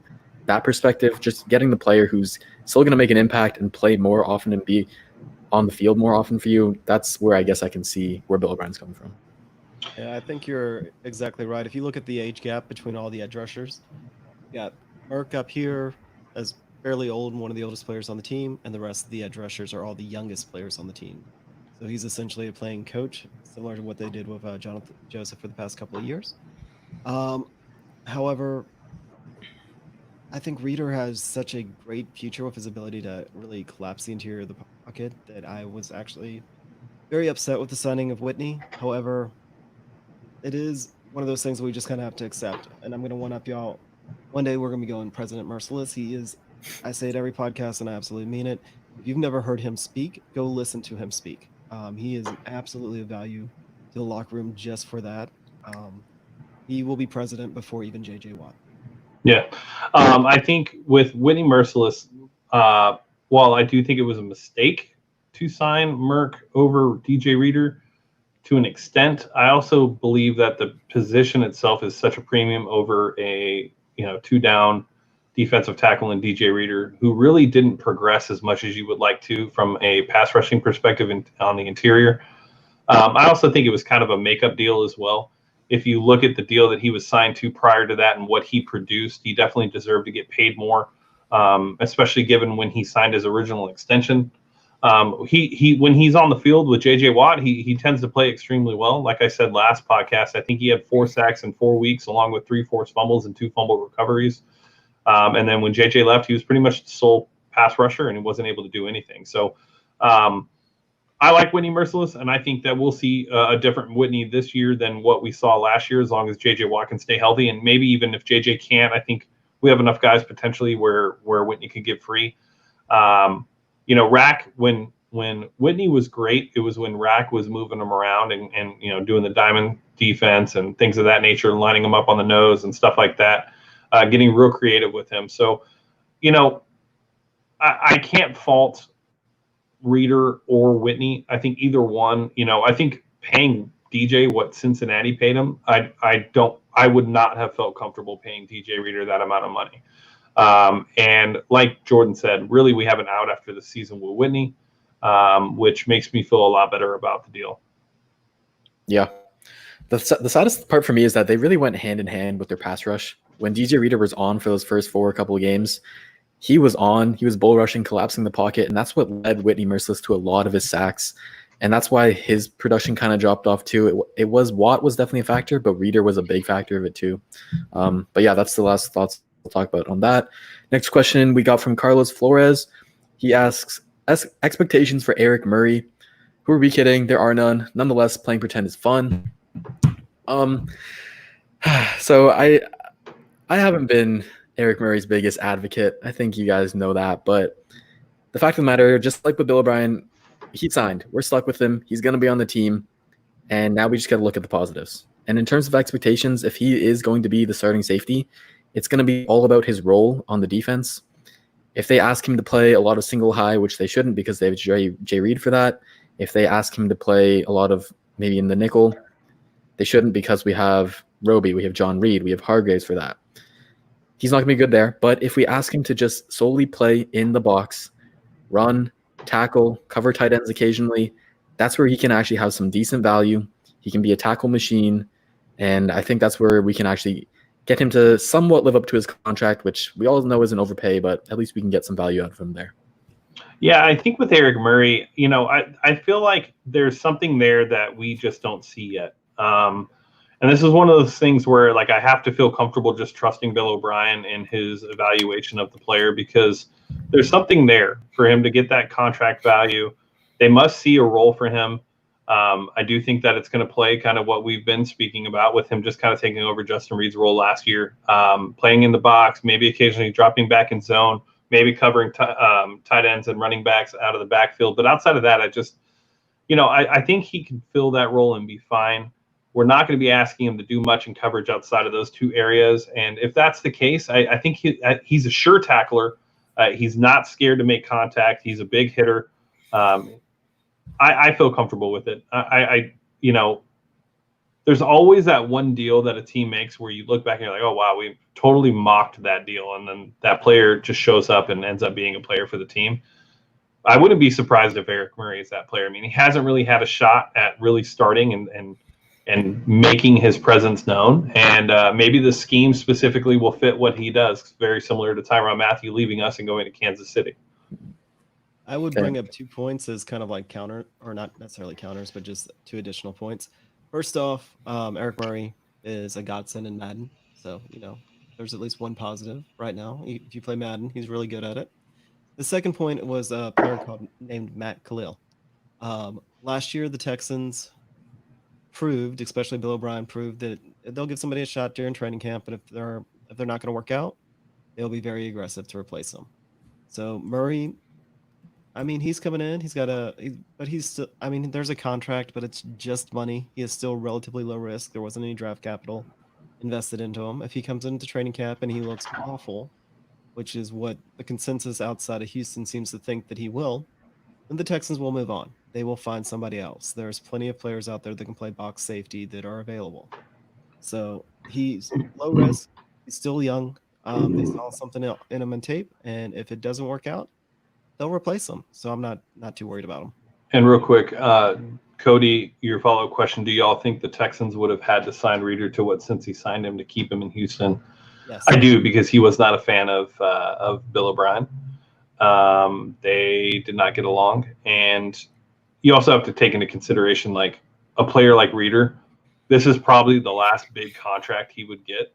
S4: that perspective, just getting the player who's still going to make an impact and play more often and be on the field more often for you, that's where I guess I can see where Bill O'Brien's coming from.
S2: Yeah, I think you're exactly right. If you look at the age gap between all the edge rushers, you got Merck up here as fairly old and one of the oldest players on the team, and the rest of the edge rushers are all the youngest players on the team. So he's essentially a playing coach, similar to what they did with Jonathan Joseph for the past couple of years. However, I think Reader has such a great future with his ability to really collapse the interior of the pocket that I was actually very upset with the signing of Whitney. However, it is one of those things that we just kind of have to accept. And I'm going to one-up y'all. One day we're going to be going President Merciless. He is, I say it every podcast and I absolutely mean it. If you've never heard him speak, go listen to him speak. He is absolutely a value to the locker room just for that. He will be president before even J.J. Watt.
S1: Yeah. I think with Whitney Merciless, while I do think it was a mistake to sign Merck over DJ Reader to an extent, I also believe that the position itself is such a premium over a 2-down defensive tackle in DJ Reader, who really didn't progress as much as you would like to from a pass rushing perspective on the interior. I also think it was kind of a makeup deal as well. If you look at the deal that he was signed to prior to that and what he produced, he definitely deserved to get paid more, especially given when he signed his original extension. He when he's on the field with JJ Watt, he tends to play extremely well. Like I said last podcast, I think he had 4 sacks in 4 weeks, along with 3 forced fumbles and 2 fumble recoveries. And then when JJ left, he was pretty much the sole pass rusher, and he wasn't able to do anything. So I like Whitney Merciless, and I think that we'll see a different Whitney this year than what we saw last year, as long as JJ Watt can stay healthy. And maybe even if JJ can't, I think we have enough guys potentially where Whitney could get free. Rack, when Whitney was great, it was when Rack was moving him around and doing the diamond defense and things of that nature, lining him up on the nose and stuff like that, getting real creative with him. So, I can't fault Reader or Whitney. I think either one, I think paying DJ what Cincinnati paid him, I would not have felt comfortable paying DJ Reader that amount of money. And like Jordan said, really we have an out after the season with Whitney, which makes me feel a lot better about the deal.
S4: Yeah. The saddest part for me is that they really went hand in hand with their pass rush. When DJ Reader was on for those first 4 couple of games, he was bull rushing, collapsing the pocket, and that's what led Whitney Merciless to a lot of his sacks. And that's why his production kind of dropped off too. Watt was definitely a factor, but Reader was a big factor of it too. But yeah, that's the last thoughts we'll talk about on that. Next question we got from Carlos Flores. He asks, expectations for Eric Murray. Who are we kidding? There are none. Nonetheless, playing pretend is fun. So I haven't been Eric Murray's biggest advocate. I think you guys know that. But the fact of the matter, just like with Bill O'Brien, he signed. We're stuck with him. He's going to be on the team. And now we just got to look at the positives. And in terms of expectations, if he is going to be the starting safety, it's going to be all about his role on the defense. If they ask him to play a lot of single high, which they shouldn't because they have Jay Reed for that. If they ask him to play a lot of maybe in the nickel, they shouldn't because we have Roby, we have John Reed, we have Hargraves for that. He's not going to be good there. But if we ask him to just solely play in the box, run, tackle, cover tight ends occasionally, that's where he can actually have some decent value. He can be a tackle machine. And I think that's where we can actually get him to somewhat live up to his contract, which we all know is an overpay, but at least we can get some value out of him there.
S1: Yeah, I think with Eric Murray, I feel like there's something there that we just don't see yet. And this is one of those things where, I have to feel comfortable just trusting Bill O'Brien in his evaluation of the player because there's something there for him to get that contract value. They must see a role for him. I do think that it's going to play kind of what we've been speaking about with him just kind of taking over Justin Reed's role last year, playing in the box, maybe occasionally dropping back in zone, maybe covering tight ends and running backs out of the backfield. But outside of that, I think he can fill that role and be fine. We're not going to be asking him to do much in coverage outside of those 2 areas. And if that's the case, I think he's a sure tackler. He's not scared to make contact. He's a big hitter. I feel comfortable with it. There's always that one deal that a team makes where you look back and you're like, oh, wow, we totally mocked that deal. And then that player just shows up and ends up being a player for the team. I wouldn't be surprised if Eric Murray is that player. I mean, he hasn't really had a shot at really starting and making his presence known. And maybe the scheme specifically will fit what he does. Very similar to Tyrann Mathieu leaving us and going to Kansas City.
S2: I would bring up 2 points as kind of like counter, or not necessarily counters, but just 2 additional points. First off, Eric Murray is a godsend in Madden. So, there's at least one positive right now. If you play Madden, he's really good at it. The second point was a player named Matt Khalil. Last year, the Texans proved, especially Bill O'Brien proved, that they'll give somebody a shot during training camp, but if they're not going to work out, they'll be very aggressive to replace them. So Murray, he's coming in. But he's still. There's a contract, but it's just money. He is still relatively low risk. There wasn't any draft capital invested into him. If he comes into training camp and he looks awful, which is what the consensus outside of Houston seems to think that he will, then the Texans will move on. They will find somebody else. There's plenty of players out there that can play box safety that are available. So he's low risk. He's still young. They saw something in him in tape, and if it doesn't work out, they'll replace him. So I'm not too worried about him.
S1: And real quick, Cody, your follow-up question: do y'all think the Texans would have had to sign Reeder to what Cincy signed him to keep him in Houston?
S2: Yes,
S1: I do, because he was not a fan of Bill O'Brien. They did not get along, and you also have to take into consideration, like, a player like Reeder. This is probably the last big contract he would get,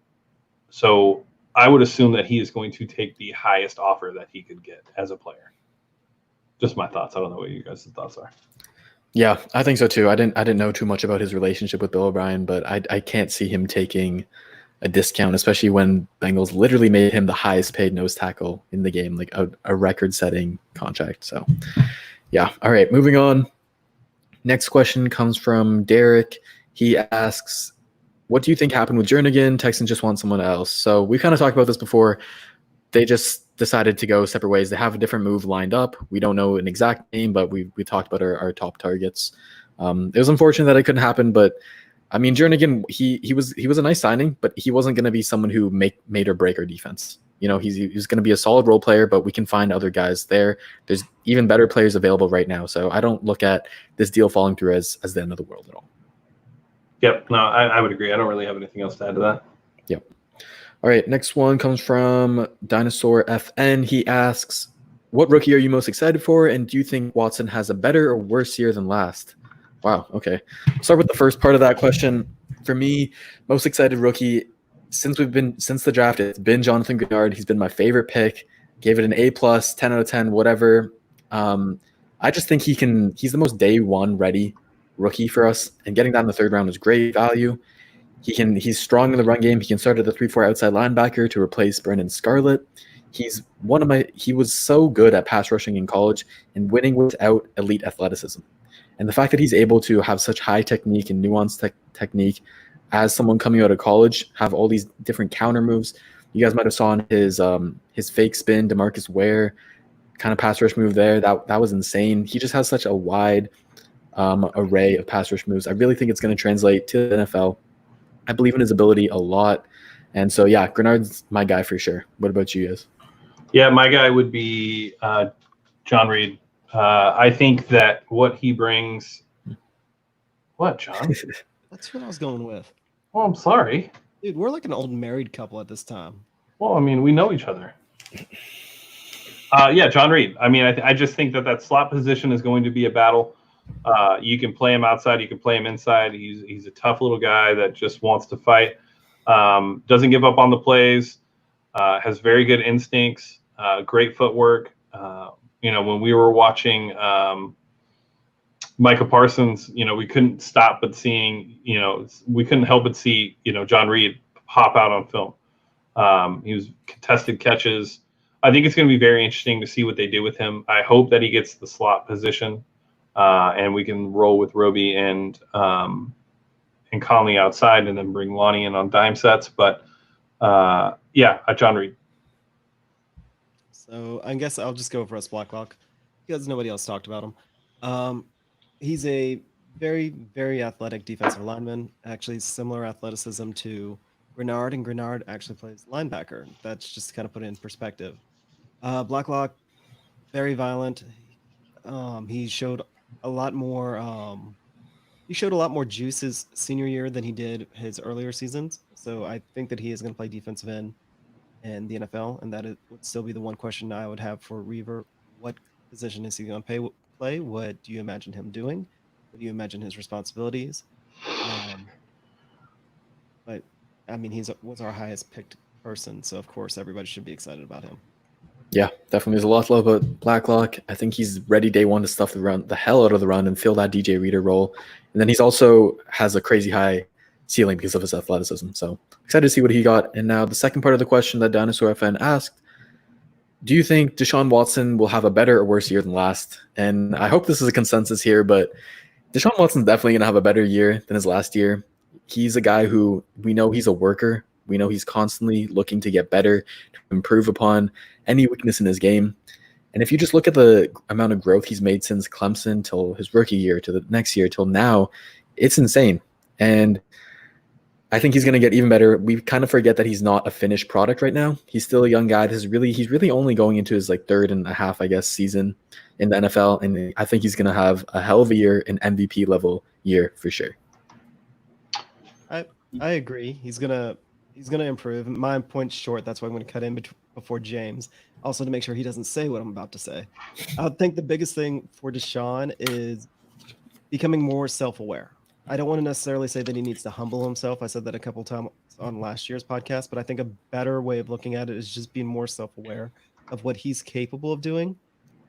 S1: so I would assume that he is going to take the highest offer that he could get as a player. Just my thoughts. I don't know what you guys' thoughts are.
S4: Yeah, I think so too. I didn't know too much about his relationship with Bill O'Brien, but I can't see him taking a discount, especially when Bengals literally made him the highest paid nose tackle in the game, like a record-setting contract. So, yeah. All right, moving on. Next question comes from Derek. He asks, what do you think happened with Jernigan? Texans just want someone else. So we kind of talked about this before. They just decided to go separate ways. They have a different move lined up. We don't know an exact name, but we talked about our top targets. It was unfortunate that it couldn't happen, but I mean, Jernigan, he was a nice signing, but he wasn't going to be someone who made or break our defense. You know, he's going to be a solid role player, but we can find other guys there. There's even better players available right now. So I don't look at this deal falling through as the end of the world at all.
S1: Yep. No, I would agree. I don't really have anything else to add to that.
S4: Yep. All right. Next one comes from Dinosaur FN. He asks, what rookie are you most excited for? And do you think Watson has a better or worse year than last? Wow. Okay. Start with the first part of that question. For me, most excited rookie since the draft, it's been Jonathan Grenard. He's been my favorite pick. Gave it an A+, 10 out of 10, whatever. I just think he's the most day one ready rookie for us, and getting that in the third round is great value. He's strong in the run game. He can start at the 3-4 outside linebacker to replace Brendan Scarlett. He was so good at pass rushing in college and winning without elite athleticism. And the fact that he's able to have such high technique and nuanced technique as someone coming out of college, have all these different counter moves. You guys might have saw his fake spin, DeMarcus Ware kind of pass rush move there. That was insane. He just has such a wide array of pass rush moves. I really think it's going to translate to the NFL. I believe in his ability a lot. And so, yeah, Grenard's my guy for sure. What about you guys?
S1: Yeah, my guy would be John Reed. I think that what he brings. What, John?
S2: That's what I was going with.
S1: Well, I'm sorry.
S2: Dude, we're like an old married couple at this time.
S1: Well, I mean, we know each other. Yeah, John Reed. I mean, I just think that slot position is going to be a battle. You can play him outside. You can play him inside. He's a tough little guy that just wants to fight. Doesn't give up on the plays. Has very good instincts. Great footwork. When we were watching Micah Parsons, we couldn't stop but seeing, we couldn't help but see, John Reed pop out on film. He was contested catches. I think it's going to be very interesting to see what they do with him. I hope that he gets the slot position, and we can roll with Roby and Conley outside, and then bring Lonnie in on dime sets. But John Reed.
S2: So I guess I'll just go for us Blacklock because nobody else talked about him. He's a very, very athletic defensive lineman, actually similar athleticism to Grenard, and Grenard actually plays linebacker. That's just to kind of put it in perspective. Blacklock, very violent. He showed a lot more. He showed a lot more juice his senior year than he did his earlier seasons. So I think that he is going to play defensive end in the NFL, and that would still be the one question I would have for Reaver. What position is he going to play? What do you imagine him doing? What do you imagine his responsibilities? But I mean, was our highest picked person, so of course everybody should be excited about him.
S4: Yeah, definitely. There's a lot to love about Blacklock. I think he's ready day one to stuff the hell out of the run and fill that DJ Reader role. And then he's also has a crazy high ceiling because of his athleticism. So excited to see what he got. And now the second part of the question that Dinosaur FN asked, do you think Deshaun Watson will have a better or worse year than last? And I hope this is a consensus here, but Deshaun Watson's definitely going to have a better year than his last year. He's a guy who we know he's a worker. We know he's constantly looking to get better, to improve upon any weakness in his game. And if you just look at the amount of growth he's made since Clemson till his rookie year, to the next year, till now, it's insane. And I think he's going to get even better. We kind of forget that he's not a finished product right now. He's still a young guy. He's really only going into his like 3.5, I guess, season in the NFL, and I think he's going to have a hell of a year, an MVP level year for sure.
S2: I agree. He's gonna improve. My point's short. That's why I'm gonna cut in before James. Also to make sure he doesn't say what I'm about to say. I think the biggest thing for Deshaun is becoming more self-aware. I don't want to necessarily say that he needs to humble himself. I said that a couple times on last year's podcast, but I think a better way of looking at it is just being more self-aware of what he's capable of doing.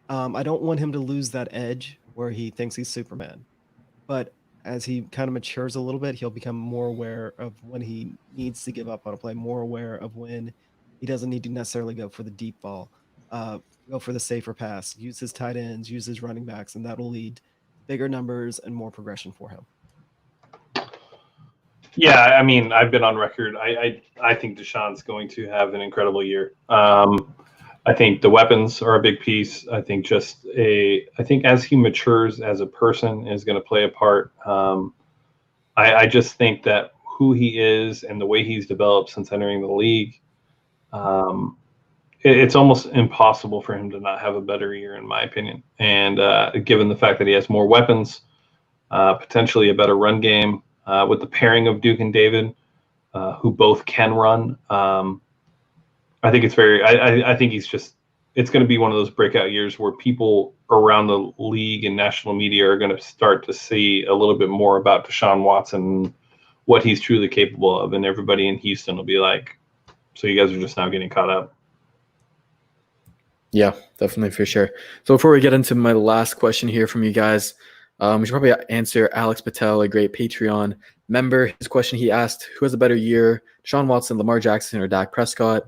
S2: I don't want him to lose that edge where he thinks he's Superman. But as he kind of matures a little bit, he'll become more aware of when he needs to give up on a play, more aware of when he doesn't need to necessarily go for the deep ball, go for the safer pass, use his tight ends, use his running backs, and that'll lead to bigger numbers and more progression for him.
S1: Yeah, I mean, I've been on record. I think Deshaun's going to have an incredible year. I think the weapons are a big piece. I think as he matures as a person is going to play a part. I just think that who he is and the way he's developed since entering the league, it's almost impossible for him to not have a better year, in my opinion. And given the fact that he has more weapons, potentially a better run game, with the pairing of Duke and David, who both can run, I think I think it's going to be one of those breakout years where people around the league and national media are going to start to see a little bit more about Deshaun Watson, what he's truly capable of. And everybody in Houston will be like, so you guys are just now getting caught up.
S4: Yeah, definitely for sure. So before we get into my last question here from you guys, we should probably answer Alex Patel, a great Patreon member. His question, he asked, who has a better year, Deshaun Watson, Lamar Jackson, or Dak Prescott?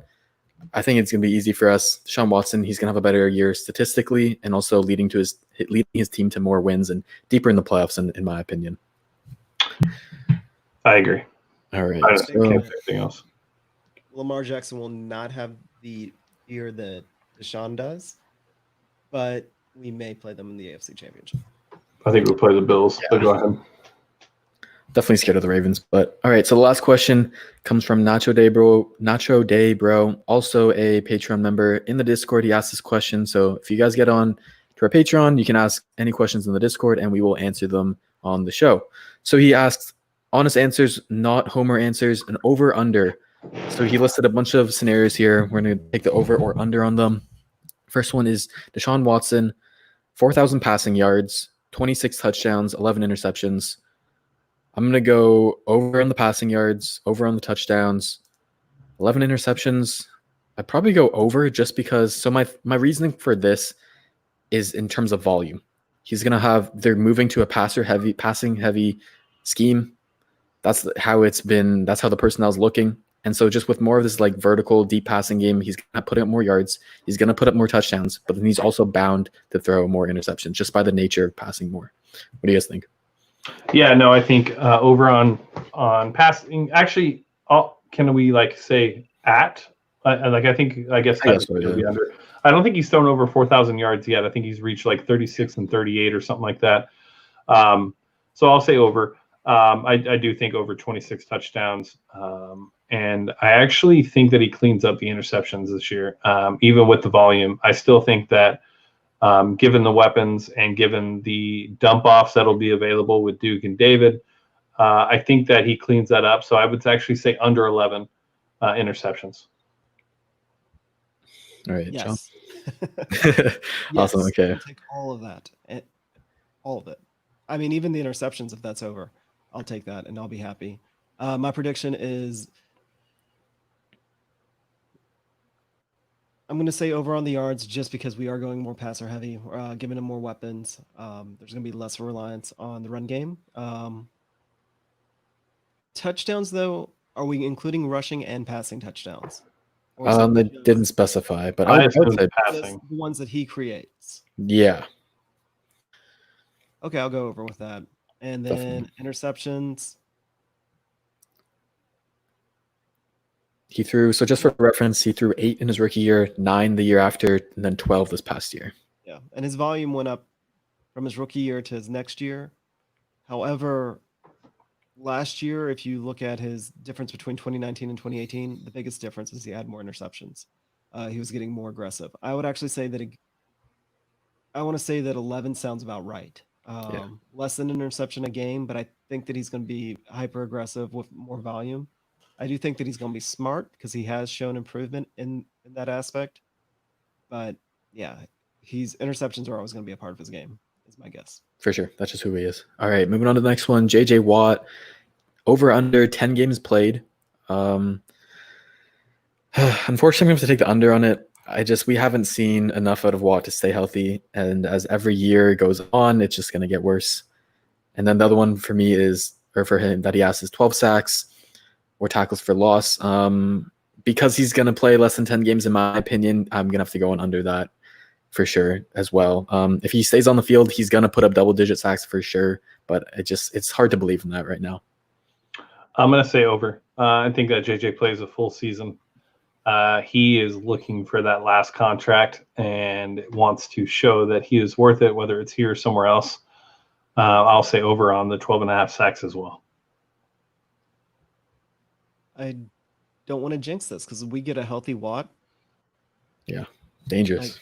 S4: I think it's going to be easy for us. Deshaun Watson, he's going to have a better year statistically and also leading his team to more wins and deeper in the playoffs, in my opinion.
S1: I agree.
S4: All right.
S1: I can't say anything else.
S2: Lamar Jackson will not have the year that Deshaun does, but we may play them in the AFC Championship.
S1: I think we'll play the Bills.
S4: Yeah.
S1: So go ahead.
S4: Definitely scared of the Ravens. But all right, so the last question comes from Nacho Day Bro, also a Patreon member in the Discord. He asked this question. So if you guys get on to our Patreon, you can ask any questions in the Discord and we will answer them on the show. So he asked honest answers, not homer answers, an over under. So he listed a bunch of scenarios here. We're going to take the over or under on them. First one is Deshaun Watson, 4,000 passing yards, 26 touchdowns, 11 interceptions. I'm going to go over on the passing yards, over on the touchdowns, 11 interceptions. I'd probably go over just because. So my reasoning for this is in terms of volume. He's going to they're moving to a passing heavy scheme. That's how it's been. That's how the personnel's looking. And so just with more of this like vertical deep passing game, he's going to put up more yards. He's going to put up more touchdowns, but then he's also bound to throw more interceptions just by the nature of passing more. What do you guys think?
S1: Yeah, no, I think over on passing. Actually, can we like say at? I guess that's going to be under. I don't think he's thrown over 4,000 yards yet. I think he's reached like 36 and 38 or something like that. So I'll say over. I do think over 26 touchdowns. And I actually think that he cleans up the interceptions this year, even with the volume. I still think that given the weapons and given the dump offs that'll be available with Duke and David, I think that he cleans that up. So I would actually say under 11 interceptions.
S4: All right,
S2: yes.
S4: Awesome.
S2: Yes,
S4: Okay.
S2: I'll take all of that. All of it. I mean, even the interceptions, if that's over, I'll take that and I'll be happy. My prediction is I'm going to say over on the yards just because we are going more passer heavy, giving them more weapons. There's going to be less reliance on the run game. Touchdowns, though, are we including rushing and passing touchdowns?
S4: They didn't specify, but
S1: I
S4: would say
S1: passing.
S2: The ones that he creates.
S4: Yeah.
S2: Okay, I'll go over with that. And then interceptions.
S4: He threw, so just for reference, he threw 8 in his rookie year, 9 the year after, and then 12 this past year.
S2: Yeah, and his volume went up from his rookie year to his next year. However, last year, if you look at his difference between 2019 and 2018, the biggest difference is he had more interceptions. He was getting more aggressive. I would actually say that I want to say that 11 sounds about right. Less than an interception a game, but I think that he's going to be hyper aggressive with more volume. I do think that he's going to be smart because he has shown improvement in that aspect. But yeah, interceptions are always going to be a part of his game, is my guess.
S4: For sure. That's just who he is. All right, moving on to the next one. JJ Watt, over under 10 games played. Unfortunately, I'm going to have to take the under on it. We haven't seen enough out of Watt to stay healthy. And as every year goes on, it's just going to get worse. And then the other one for me for him that he asked is 12 sacks or tackles for loss. Because he's going to play less than 10 games, in my opinion, I'm going to have to go on under that for sure as well. If he stays on the field, he's going to put up double-digit sacks for sure. But it's hard to believe in that right now.
S1: I'm going to say over. I think that JJ plays a full season. He is looking for that last contract and wants to show that he is worth it, whether it's here or somewhere else. I'll say over on the 12.5 sacks as well.
S2: I don't want to jinx this because we get a healthy Watt.
S4: Yeah, dangerous.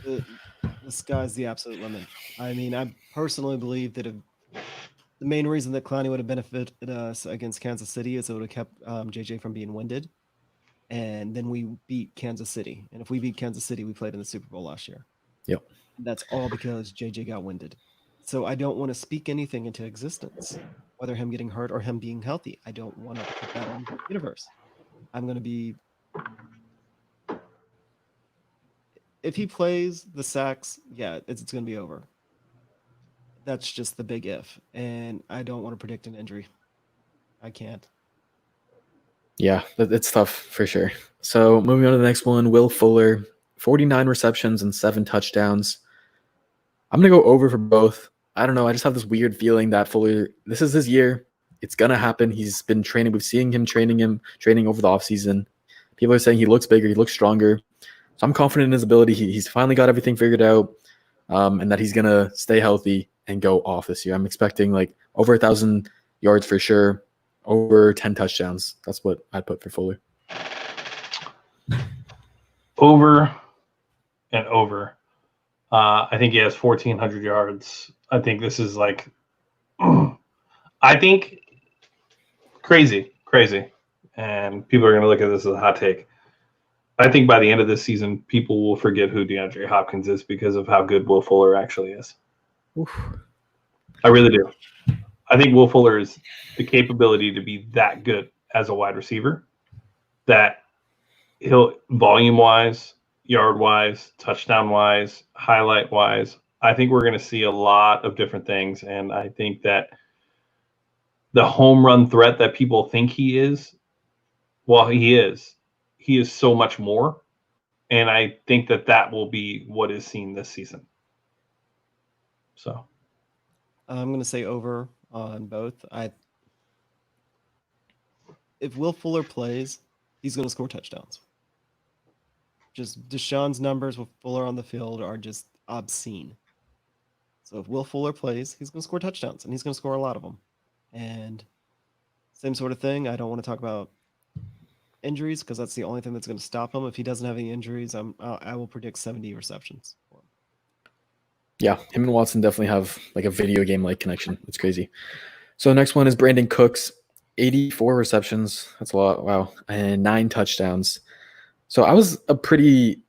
S2: The sky's the absolute limit. I mean, I personally believe that the main reason that Clowney would have benefited us against Kansas City is it would have kept JJ from being winded. And then we beat Kansas City. And if we beat Kansas City, we played in the Super Bowl last year.
S4: Yep.
S2: That's all because JJ got winded. So I don't want to speak anything into existence, whether him getting hurt or him being healthy. I don't want to put that on the universe. I'm going to be... If he plays the sacks, yeah, it's going to be over. That's just the big if. And I don't want to predict an injury. I can't.
S4: Yeah, it's tough for sure. So moving on to the next one, Will Fuller, 49 receptions and 7 touchdowns. I'm going to go over for both. I don't know. I just have this weird feeling that Fuller, this is his year. It's going to happen. He's been training. We've seen him training over the offseason. People are saying he looks bigger. He looks stronger. So I'm confident in his ability. He's finally got everything figured out, and that he's going to stay healthy and go off this year. I'm expecting like over 1,000 yards for sure. Over 10 touchdowns. That's what I'd put for Fuller.
S1: Over and over. I think he has 1,400 yards. I think this is like, I think crazy. And people are going to look at this as a hot take. I think by the end of this season, people will forget who DeAndre Hopkins is because of how good Will Fuller actually is.
S4: Oof.
S1: I really do. I think Will Fuller is the capability to be that good as a wide receiver that he'll volume-wise, yard-wise, touchdown-wise, highlight-wise, I think we're going to see a lot of different things. And I think that the home run threat that people think he is, well, he is so much more. And I think that will be what is seen this season. So
S2: I'm going to say over on both. If Will Fuller plays, he's going to score touchdowns. Just Deshaun's numbers with Fuller on the field are just obscene. So if Will Fuller plays, he's going to score touchdowns, and he's going to score a lot of them. And same sort of thing. I don't want to talk about injuries because that's the only thing that's going to stop him. If he doesn't have any injuries, I will predict 70 receptions for him.
S4: Yeah, him and Watson definitely have like a video game-like connection. It's crazy. So the next one is Brandon Cooks, 84 receptions. That's a lot. Wow. And 9 touchdowns. So I was a pretty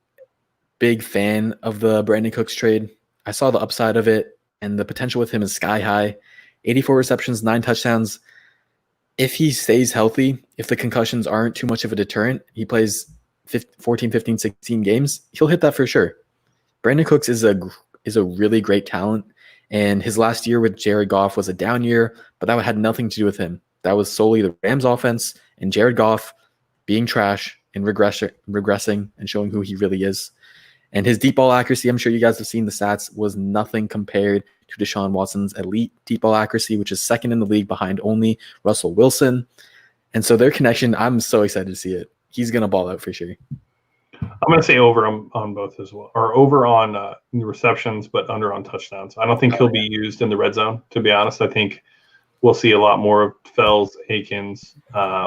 S4: big fan of the Brandon Cooks trade. I saw the upside of it, and the potential with him is sky high. 84 receptions, 9 touchdowns. If he stays healthy, if the concussions aren't too much of a deterrent, he plays 14, 15, 16 games, he'll hit that for sure. Brandon Cooks is a really great talent, and his last year with Jared Goff was a down year, but that had nothing to do with him. That was solely the Rams offense and Jared Goff being trash and regressing and showing who he really is. And his deep ball accuracy, I'm sure you guys have seen the stats, was nothing compared to Deshaun Watson's elite deep ball accuracy, which is second in the league behind only Russell Wilson. And so their connection, I'm so excited to see it. He's going to ball out for sure.
S1: I'm going to say over on both as well, or over on the receptions, but under on touchdowns. I don't think he'll be used in the red zone, to be honest. I think we'll see a lot more of Fells, Akins,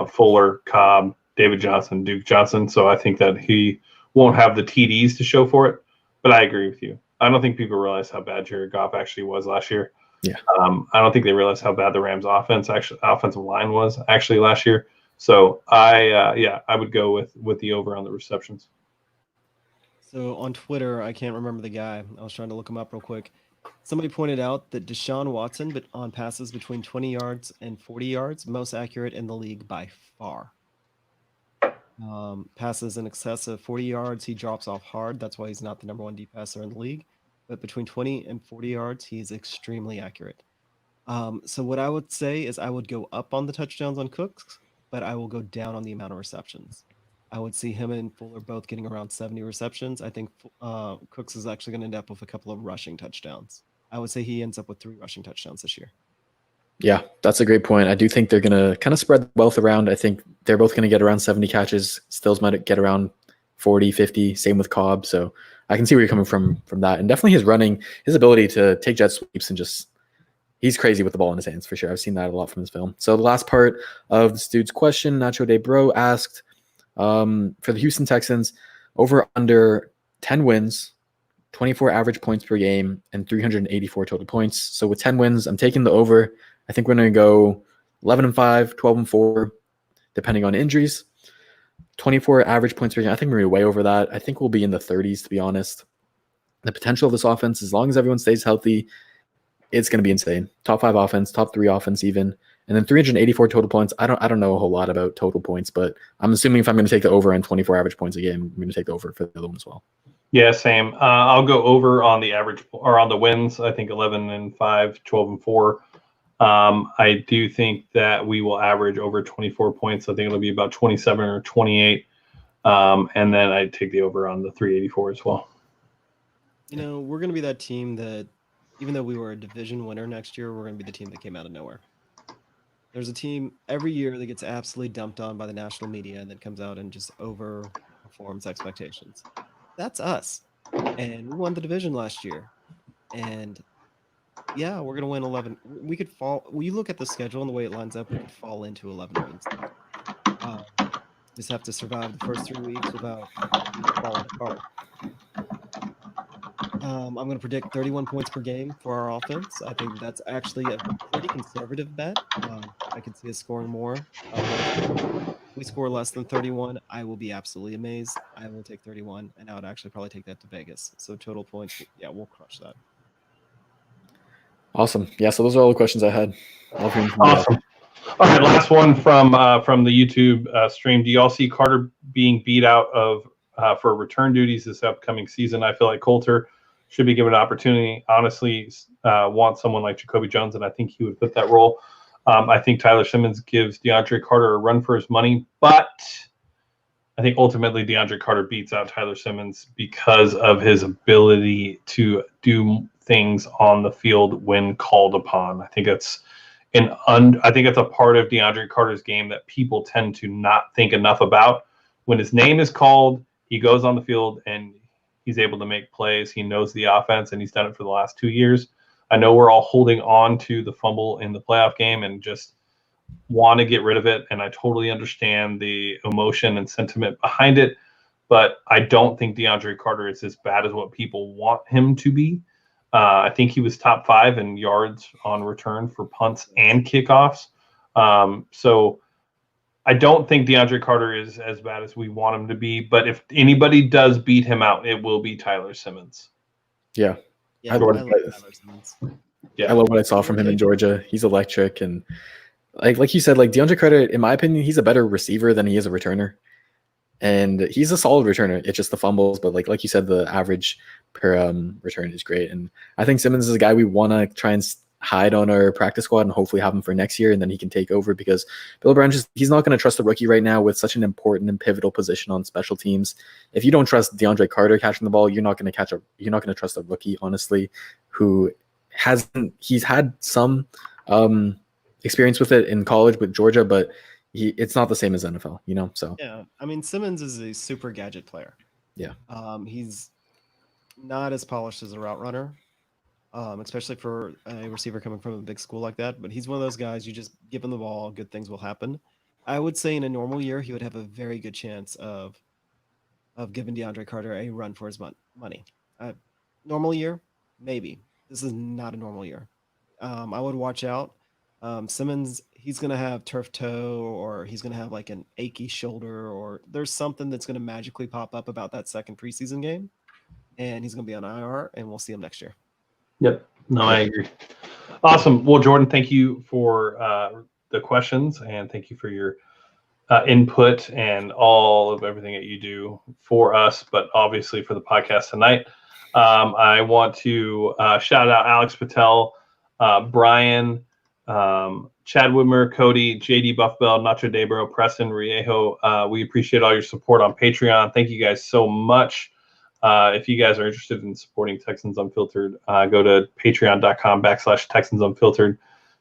S1: Fuller, Cobb, David Johnson, Duke Johnson. So I think that he won't have the TDs to show for it. But I agree with you. I don't think people realize how bad Jared Goff actually was last year.
S4: Yeah.
S1: I don't think they realize how bad the Rams' offensive line was actually last year. So I would go with the over on the receptions.
S2: So on Twitter, I can't remember the guy. I was trying to look him up real quick. Somebody pointed out that Deshaun Watson, but on passes between 20 yards and 40 yards, most accurate in the league by far. Passes in excess of 40 yards, he drops off hard. That's why he's not the number one deep passer in the league. But between 20 and 40 yards, he's extremely accurate. So what I would say is I would go up on the touchdowns on Cooks, but I will go down on the amount of receptions. I would see him and Fuller both getting around 70 receptions. I think Cooks is actually going to end up with a couple of rushing touchdowns. I would say he ends up with 3 rushing touchdowns this year.
S4: Yeah, that's a great point. I do think they're going to kind of spread the wealth around. I think they're both going to get around 70 catches. Stills might get around 40, 50. Same with Cobb. So I can see where you're coming from that. And definitely his ability to take jet sweeps and he's crazy with the ball in his hands for sure. I've seen that a lot from his film. So the last part of this dude's question, Nacho De Bro asked, for the Houston Texans, over under 10 wins, 24 average points per game, and 384 total points. So with 10 wins, I'm taking the over. I think we're going to go 11-5, 12-4, depending on injuries. 24 average points per game. I think we're going to be way over that. I think we'll be in the 30s, to be honest. The potential of this offense, as long as everyone stays healthy, it's going to be insane. Top 5 offense, top 3 offense even. And then 384 total points. I don't know a whole lot about total points, but I'm assuming if I'm going to take the over on 24 average points a game, I'm going to take the over for the other one as well.
S1: Yeah, same. I'll go over on the average or on the wins. I think 11-5, 12-4. I do think that we will average over 24 points. I think it'll be about 27 or 28. And then I take the over on the 384 as well.
S2: We're going to be that team that, even though we were a division winner next year, we're going to be the team that came out of nowhere. There's a team every year that gets absolutely dumped on by the national media and then comes out and just overperforms expectations. That's us. And we won the division last year. And yeah, we're going to win 11. We could fall. When you look at the schedule and the way it lines up, we could fall into 11 wins. Just have to survive the first 3 weeks without falling apart. I'm going to predict 31 points per game for our offense. I think that's actually a pretty conservative bet. I can see us scoring more. If we score less than 31, I will be absolutely amazed. I will take 31, and I would actually probably take that to Vegas. So total points, yeah, we'll crush that.
S4: Awesome. Yeah, so those are all the questions I had.
S1: Awesome. All right, last one from the YouTube stream. Do y'all see Carter being beat out of for return duties this upcoming season? I feel like Coulter should be given an opportunity. Honestly, want someone like Jacoby Jones, and I think he would fit that role. I think Tyler Simmons gives DeAndre Carter a run for his money, but I think ultimately DeAndre Carter beats out Tyler Simmons because of his ability to do things on the field when called upon. I think that's a part of DeAndre Carter's game that people tend to not think enough about. When his name is called, he goes on the field and he's able to make plays. He knows the offense, and he's done it for the last 2 years. I know we're all holding on to the fumble in the playoff game and just want to get rid of it, and I totally understand the emotion and sentiment behind it, but I don't think DeAndre Carter is as bad as what people want him to be. I think he was top 5 in yards on return for punts and kickoffs. So I don't think DeAndre Carter is as bad as we want him to be, but if anybody does beat him out, it will be Tyler Simmons.
S4: Yeah.
S2: I love Tyler Simmons.
S4: Yeah. I love what I saw from him in Georgia. He's electric. And like you said, like DeAndre Carter, in my opinion, he's a better receiver than he is a returner. And he's a solid returner. It's just the fumbles, but like you said, the average per return is great. And I think Simmons is a guy we want to try and hide on our practice squad and hopefully have him for next year, and then he can take over, because Bill Brown he's not going to trust the rookie right now with such an important and pivotal position on special teams. If you don't trust DeAndre Carter catching the ball, you're not going to trust a rookie, honestly, who he's had some experience with it in college with Georgia, but it's not the same as NFL, so
S2: yeah. I mean, Simmons is a super gadget player.
S4: Yeah.
S2: He's not as polished as a route runner, especially for a receiver coming from a big school like that. But he's one of those guys, you just give him the ball, good things will happen. I would say in a normal year, he would have a very good chance of giving DeAndre Carter a run for his money. Normal year, maybe. This is not a normal year. I would watch out. Simmons, he's going to have turf toe, or he's going to have like an achy shoulder, or there's something that's going to magically pop up about that second preseason game, and he's going to be on IR, and we'll see him next year.
S1: Yep. No, I agree. Awesome. Well, Jordan, thank you for the questions, and thank you for your input and all of everything that you do for us, but obviously for the podcast tonight. I want to shout out Alex Patel, Brian, Chad Whitmer, Cody, JD Buffbell, Nacho Debro, Preston, Riejo. We appreciate all your support on Patreon. Thank you guys so much. If you guys are interested in supporting Texans Unfiltered, go to patreon.com/Texans Unfiltered.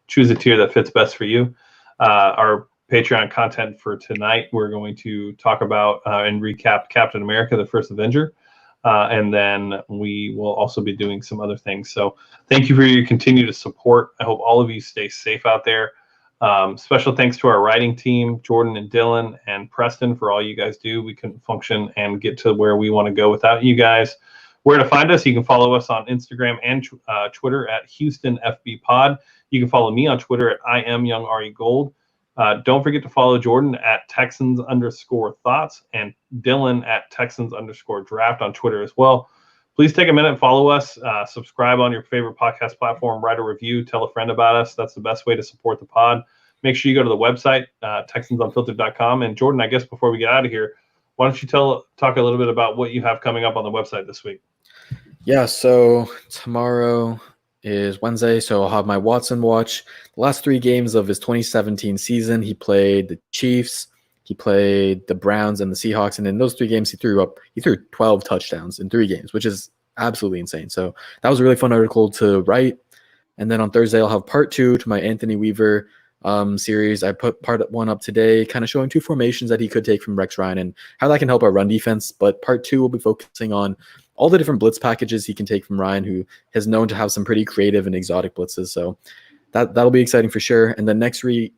S1: Choose a tier that fits best for you. Our Patreon content for tonight, we're going to talk about and recap Captain America, the First Avenger. And then we will also be doing some other things. So thank you for your continued support. I hope all of you stay safe out there. Special thanks to our writing team, Jordan and Dylan and Preston, for all you guys do. We couldn't function and get to where we want to go without you guys. Where to find us? You can follow us on Instagram and Twitter at HoustonFBPod. You can follow me on Twitter at IamYoungAirGold. Don't forget to follow Jordan at Texans_thoughts and Dylan at Texans_draft on Twitter as well. Please take a minute and follow us. Subscribe on your favorite podcast platform. Write a review. Tell a friend about us. That's the best way to support the pod. Make sure you go to the website, TexansUnfiltered.com. And Jordan, I guess before we get out of here, why don't you talk a little bit about what you have coming up on the website this week?
S4: Yeah, so tomorrow is Wednesday, so I'll have my Watson watch. The last 3 games of his 2017 season, he played the Chiefs, he played the Browns and the Seahawks, and in those 3 games he threw 12 touchdowns in 3 games, which is absolutely insane. So that was a really fun article to write. And then on Thursday I'll have part 2 to my Anthony Weaver series. I put part 1 up today, kind of showing 2 formations that he could take from Rex Ryan and how that can help our run defense. But part 2 will be focusing on all the different blitz packages he can take from Ryan, who has known to have some pretty creative and exotic blitzes. So that'll be exciting for sure. And then next week,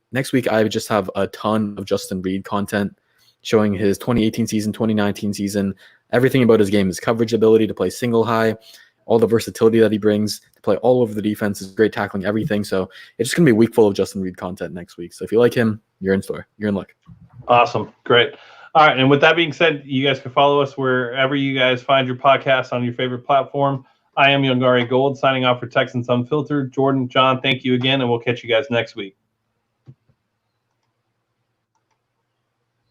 S4: I just have a ton of Justin Reed content showing his 2018 season, 2019 season, everything about his game, his coverage ability to play single high, all the versatility that he brings to play all over the defense, is great tackling, everything. So it's just going to be a week full of Justin Reed content next week. So if you like him, you're in store. You're in luck.
S1: Awesome. Great. All right. And with that being said, you guys can follow us wherever you guys find your podcast on your favorite platform. I am YoungAirGold signing off for Texans Unfiltered. Jordan, John, thank you again, and we'll catch you guys next week.